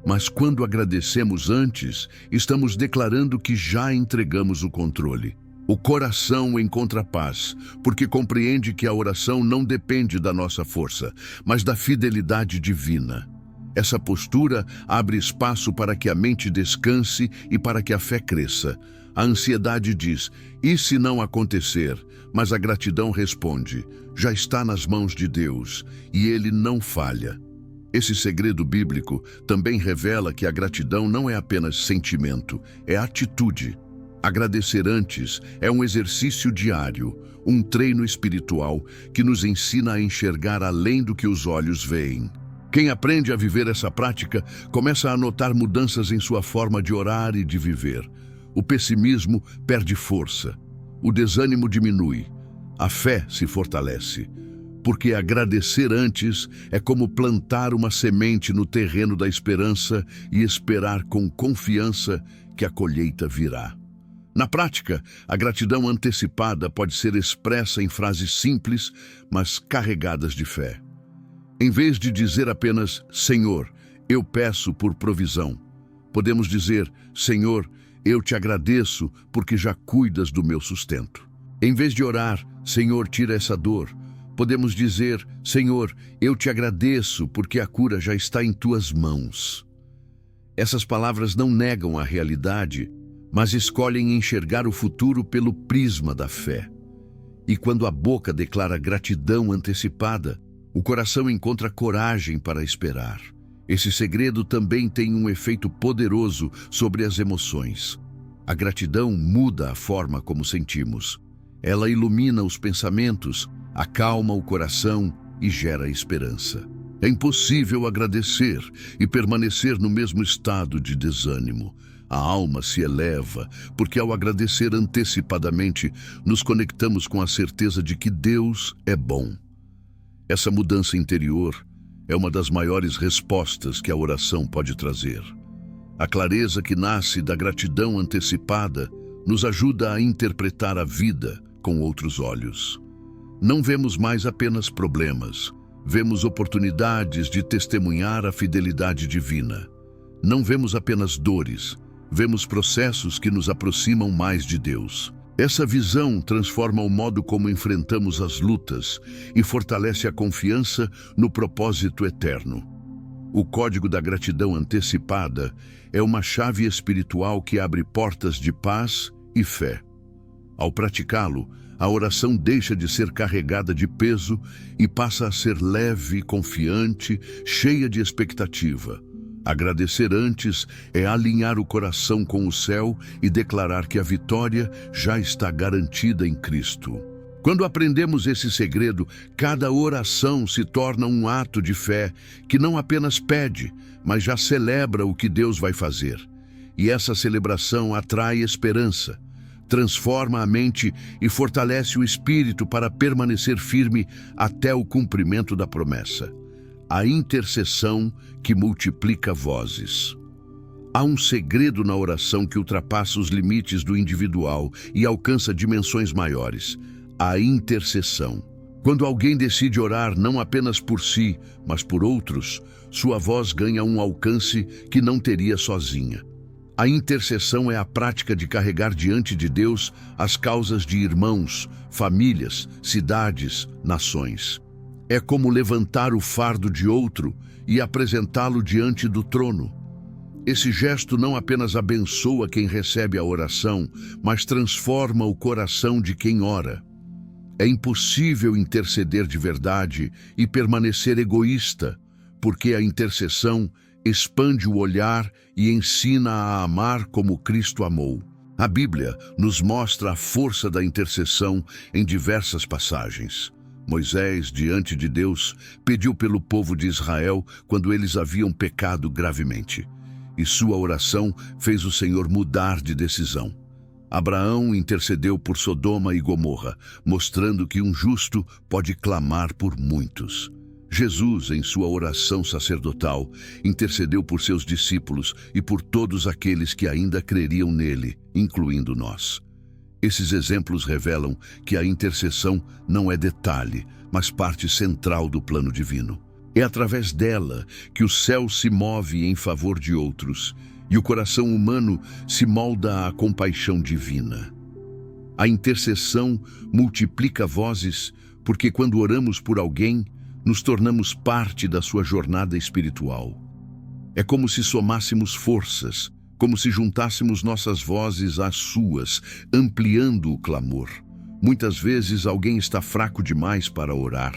Mas quando agradecemos antes, estamos declarando que já entregamos o controle. O coração encontra paz, porque compreende que a oração não depende da nossa força, mas da fidelidade divina. Essa postura abre espaço para que a mente descanse e para que a fé cresça. A ansiedade diz: e se não acontecer? Mas a gratidão responde: já está nas mãos de Deus e Ele não falha. Esse segredo bíblico também revela que a gratidão não é apenas sentimento, é atitude. Agradecer antes é um exercício diário, um treino espiritual que nos ensina a enxergar além do que os olhos veem. Quem aprende a viver essa prática começa a notar mudanças em sua forma de orar e de viver. O pessimismo perde força, o desânimo diminui, a fé se fortalece. Porque agradecer antes é como plantar uma semente no terreno da esperança e esperar com confiança que a colheita virá. Na prática, a gratidão antecipada pode ser expressa em frases simples, mas carregadas de fé. Em vez de dizer apenas: Senhor, eu peço por provisão, podemos dizer: Senhor, eu te agradeço porque já cuidas do meu sustento. Em vez de orar: Senhor, tira essa dor, podemos dizer: Senhor, eu te agradeço porque a cura já está em tuas mãos. Essas palavras não negam a realidade, mas escolhem enxergar o futuro pelo prisma da fé. E quando a boca declara gratidão antecipada, o coração encontra coragem para esperar. Esse segredo também tem um efeito poderoso sobre as emoções. A gratidão muda a forma como sentimos. Ela ilumina os pensamentos, acalma o coração e gera esperança. É impossível agradecer e permanecer no mesmo estado de desânimo. A alma se eleva, porque ao agradecer antecipadamente, nos conectamos com a certeza de que Deus é bom. Essa mudança interior é uma das maiores respostas que a oração pode trazer. A clareza que nasce da gratidão antecipada nos ajuda a interpretar a vida com outros olhos. Não vemos mais apenas problemas, vemos oportunidades de testemunhar a fidelidade divina. Não vemos apenas dores, vemos processos que nos aproximam mais de Deus. Essa visão transforma o modo como enfrentamos as lutas e fortalece a confiança no propósito eterno. O código da gratidão antecipada é uma chave espiritual que abre portas de paz e fé. Ao praticá-lo, a oração deixa de ser carregada de peso e passa a ser leve, confiante, cheia de expectativa. Agradecer antes é alinhar o coração com o céu e declarar que a vitória já está garantida em Cristo. Quando aprendemos esse segredo, cada oração se torna um ato de fé que não apenas pede, mas já celebra o que Deus vai fazer. E essa celebração atrai esperança, transforma a mente e fortalece o espírito para permanecer firme até o cumprimento da promessa. A intercessão que multiplica vozes. Há um segredo na oração que ultrapassa os limites do individual e alcança dimensões maiores: a intercessão. Quando alguém decide orar não apenas por si, mas por outros, sua voz ganha um alcance que não teria sozinha. A intercessão é a prática de carregar diante de Deus as causas de irmãos, famílias, cidades, nações. É como levantar o fardo de outro e apresentá-lo diante do trono. Esse gesto não apenas abençoa quem recebe a oração, mas transforma o coração de quem ora. É impossível interceder de verdade e permanecer egoísta, porque a intercessão expande o olhar e ensina a amar como Cristo amou. A Bíblia nos mostra a força da intercessão em diversas passagens. Moisés, diante de Deus, pediu pelo povo de Israel quando eles haviam pecado gravemente. E sua oração fez o Senhor mudar de decisão. Abraão intercedeu por Sodoma e Gomorra, mostrando que um justo pode clamar por muitos. Jesus, em sua oração sacerdotal, intercedeu por seus discípulos e por todos aqueles que ainda creriam nele, incluindo nós. Esses exemplos revelam que a intercessão não é detalhe, mas parte central do plano divino. É através dela que o céu se move em favor de outros e o coração humano se molda à compaixão divina. A intercessão multiplica vozes porque quando oramos por alguém, nos tornamos parte da sua jornada espiritual. É como se somássemos forças, como se juntássemos nossas vozes às suas, ampliando o clamor. Muitas vezes alguém está fraco demais para orar,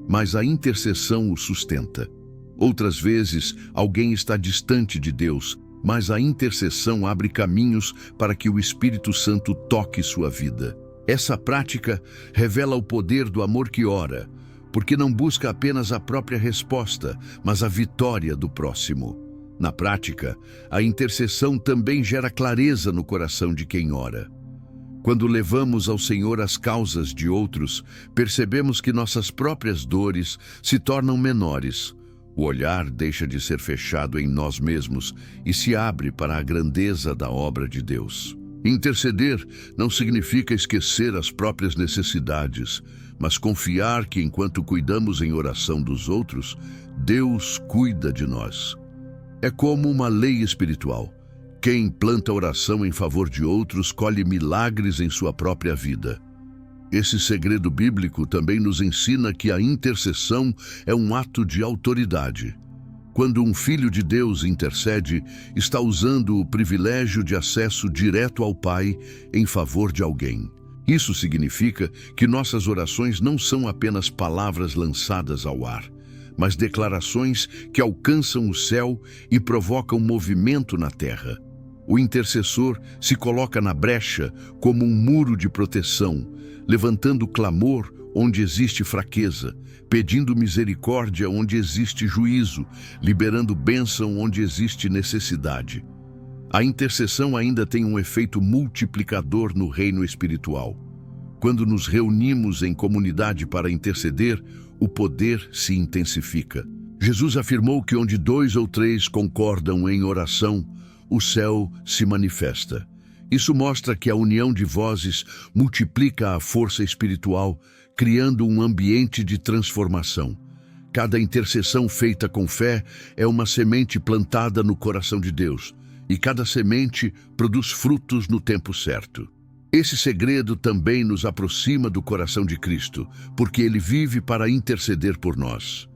mas a intercessão o sustenta. Outras vezes alguém está distante de Deus, mas a intercessão abre caminhos para que o Espírito Santo toque sua vida. Essa prática revela o poder do amor que ora, porque não busca apenas a própria resposta, mas a vitória do próximo. Na prática, a intercessão também gera clareza no coração de quem ora. Quando levamos ao Senhor as causas de outros, percebemos que nossas próprias dores se tornam menores. O olhar deixa de ser fechado em nós mesmos e se abre para a grandeza da obra de Deus. Interceder não significa esquecer as próprias necessidades, mas confiar que enquanto cuidamos em oração dos outros, Deus cuida de nós. É como uma lei espiritual. Quem planta oração em favor de outros colhe milagres em sua própria vida. Esse segredo bíblico também nos ensina que a intercessão é um ato de autoridade. Quando um filho de Deus intercede, está usando o privilégio de acesso direto ao Pai em favor de alguém. Isso significa que nossas orações não são apenas palavras lançadas ao ar, mas declarações que alcançam o céu e provocam movimento na terra. O intercessor se coloca na brecha como um muro de proteção, levantando clamor onde existe fraqueza, pedindo misericórdia onde existe juízo, liberando bênção onde existe necessidade. A intercessão ainda tem um efeito multiplicador no reino espiritual. Quando nos reunimos em comunidade para interceder, o poder se intensifica. Jesus afirmou que onde 2 ou 3 concordam em oração, o céu se manifesta. Isso mostra que a união de vozes multiplica a força espiritual, criando um ambiente de transformação. Cada intercessão feita com fé é uma semente plantada no coração de Deus, e cada semente produz frutos no tempo certo. Esse segredo também nos aproxima do coração de Cristo, porque Ele vive para interceder por nós.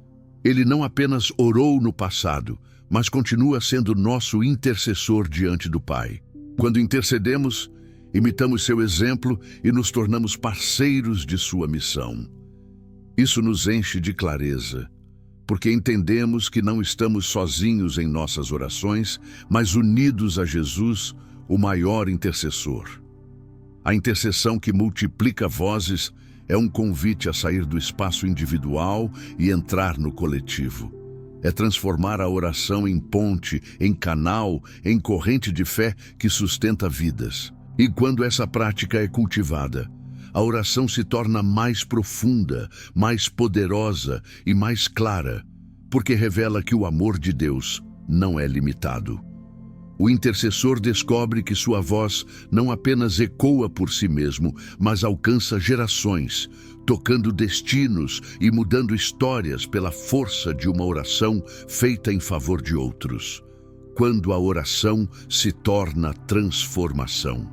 Ele não apenas orou no passado, mas continua sendo nosso intercessor diante do Pai. Quando intercedemos, imitamos seu exemplo e nos tornamos parceiros de sua missão. Isso nos enche de clareza, porque entendemos que não estamos sozinhos em nossas orações, mas unidos a Jesus, o maior intercessor. A intercessão que multiplica vozes é um convite a sair do espaço individual e entrar no coletivo. É transformar a oração em ponte, em canal, em corrente de fé que sustenta vidas. E quando essa prática é cultivada, a oração se torna mais profunda, mais poderosa e mais clara, porque revela que o amor de Deus não é limitado. O intercessor descobre que sua voz não apenas ecoa por si mesmo, mas alcança gerações, tocando destinos e mudando histórias pela força de uma oração feita em favor de outros. quando a oração se torna transformação.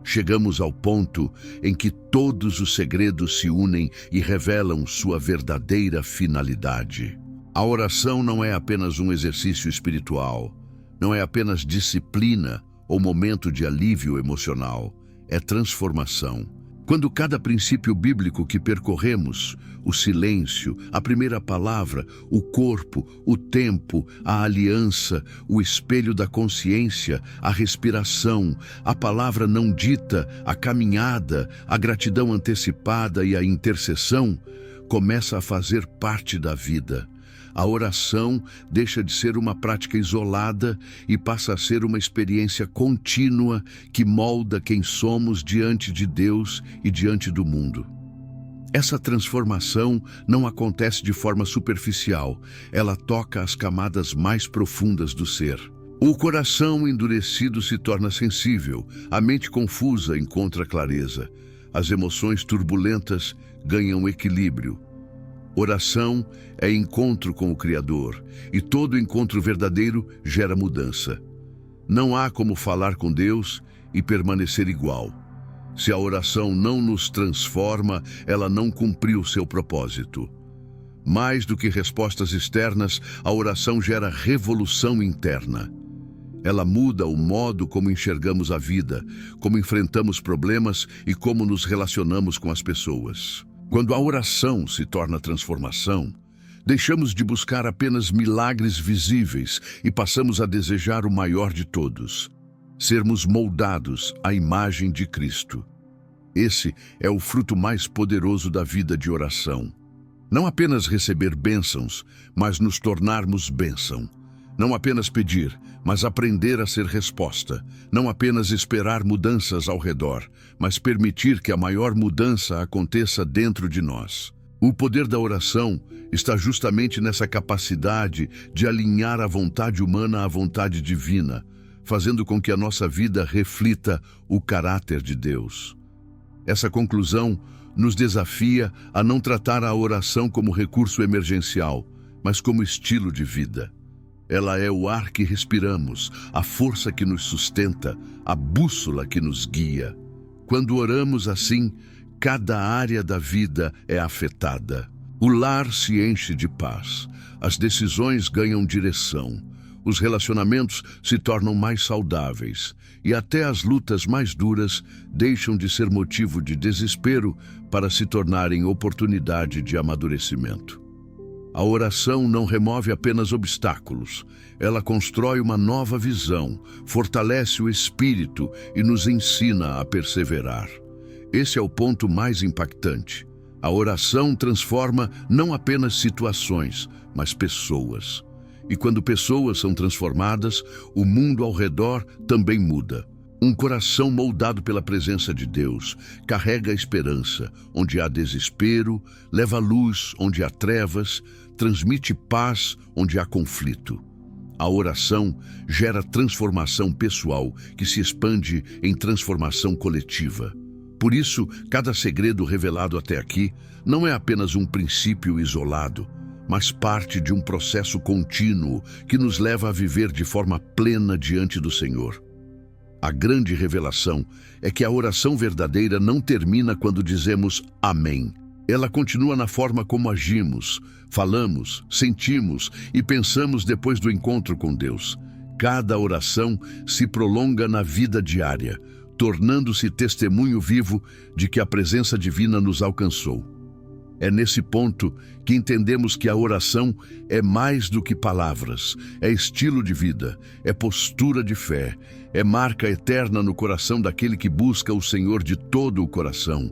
Chegamos ao ponto em que todos os segredos se unem e revelam sua verdadeira finalidade. A oração não é apenas um exercício espiritual, não é apenas disciplina ou momento de alívio emocional, é transformação. Quando cada princípio bíblico que percorremos, o silêncio, a primeira palavra, o corpo, o tempo, a aliança, o espelho da consciência, a respiração, a palavra não dita, a caminhada, a gratidão antecipada e a intercessão, começa a fazer parte da vida. A oração deixa de ser uma prática isolada e passa a ser uma experiência contínua que molda quem somos diante de Deus e diante do mundo. Essa transformação não acontece de forma superficial, ela toca as camadas mais profundas do ser. O coração endurecido se torna sensível, a mente confusa encontra clareza, as emoções turbulentas ganham equilíbrio. Oração é encontro com o Criador, e todo encontro verdadeiro gera mudança. Não há como falar com Deus e permanecer igual. Se a oração não nos transforma, ela não cumpriu seu propósito. Mais do que respostas externas, a oração gera revolução interna. Ela muda o modo como enxergamos a vida, como enfrentamos problemas e como nos relacionamos com as pessoas. Quando a oração se torna transformação, deixamos de buscar apenas milagres visíveis e passamos a desejar o maior de todos: sermos moldados à imagem de Cristo. Esse é o fruto mais poderoso da vida de oração. Não apenas receber bênçãos, mas nos tornarmos bênção. Não apenas pedir, mas aprender a ser resposta. Não apenas esperar mudanças ao redor, mas permitir que a maior mudança aconteça dentro de nós. O poder da oração está justamente nessa capacidade de alinhar a vontade humana à vontade divina, fazendo com que a nossa vida reflita o caráter de Deus. Essa conclusão nos desafia a não tratar a oração como recurso emergencial, mas como estilo de vida. Ela é o ar que respiramos, a força que nos sustenta, a bússola que nos guia. Quando oramos assim, cada área da vida é afetada. O lar se enche de paz, as decisões ganham direção, os relacionamentos se tornam mais saudáveis e até as lutas mais duras deixam de ser motivo de desespero para se tornarem oportunidade de amadurecimento. A oração não remove apenas obstáculos, ela constrói uma nova visão, fortalece o espírito e nos ensina a perseverar. Esse é o ponto mais impactante. A oração transforma não apenas situações, mas pessoas. E quando pessoas são transformadas, o mundo ao redor também muda. Um coração moldado pela presença de Deus carrega a esperança onde há desespero, leva luz onde há trevas, transmite paz onde há conflito. A oração gera transformação pessoal que se expande em transformação coletiva. Por isso, cada segredo revelado até aqui não é apenas um princípio isolado, mas parte de um processo contínuo que nos leva a viver de forma plena diante do Senhor. A grande revelação é que a oração verdadeira não termina quando dizemos amém. Ela continua na forma como agimos, falamos, sentimos e pensamos depois do encontro com Deus. Cada oração se prolonga na vida diária, tornando-se testemunho vivo de que a presença divina nos alcançou. É nesse ponto que entendemos que a oração é mais do que palavras, é estilo de vida, é postura de fé, é marca eterna no coração daquele que busca o Senhor de todo o coração.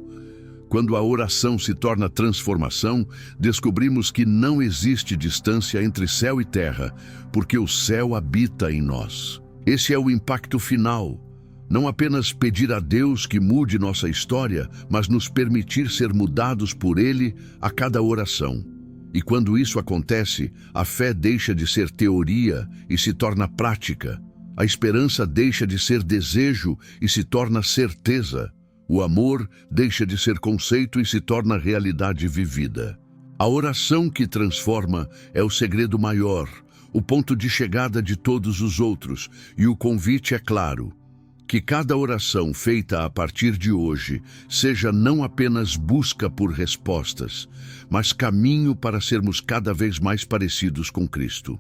Quando a oração se torna transformação, descobrimos que não existe distância entre céu e terra, porque o céu habita em nós. Esse é o impacto final. Não apenas pedir a Deus que mude nossa história, mas nos permitir ser mudados por Ele a cada oração. E quando isso acontece, a fé deixa de ser teoria e se torna prática. A esperança deixa de ser desejo e se torna certeza. O amor deixa de ser conceito e se torna realidade vivida. A oração que transforma é o segredo maior, o ponto de chegada de todos os outros, e o convite é claro: que cada oração feita a partir de hoje seja não apenas busca por respostas, mas caminho para sermos cada vez mais parecidos com Cristo.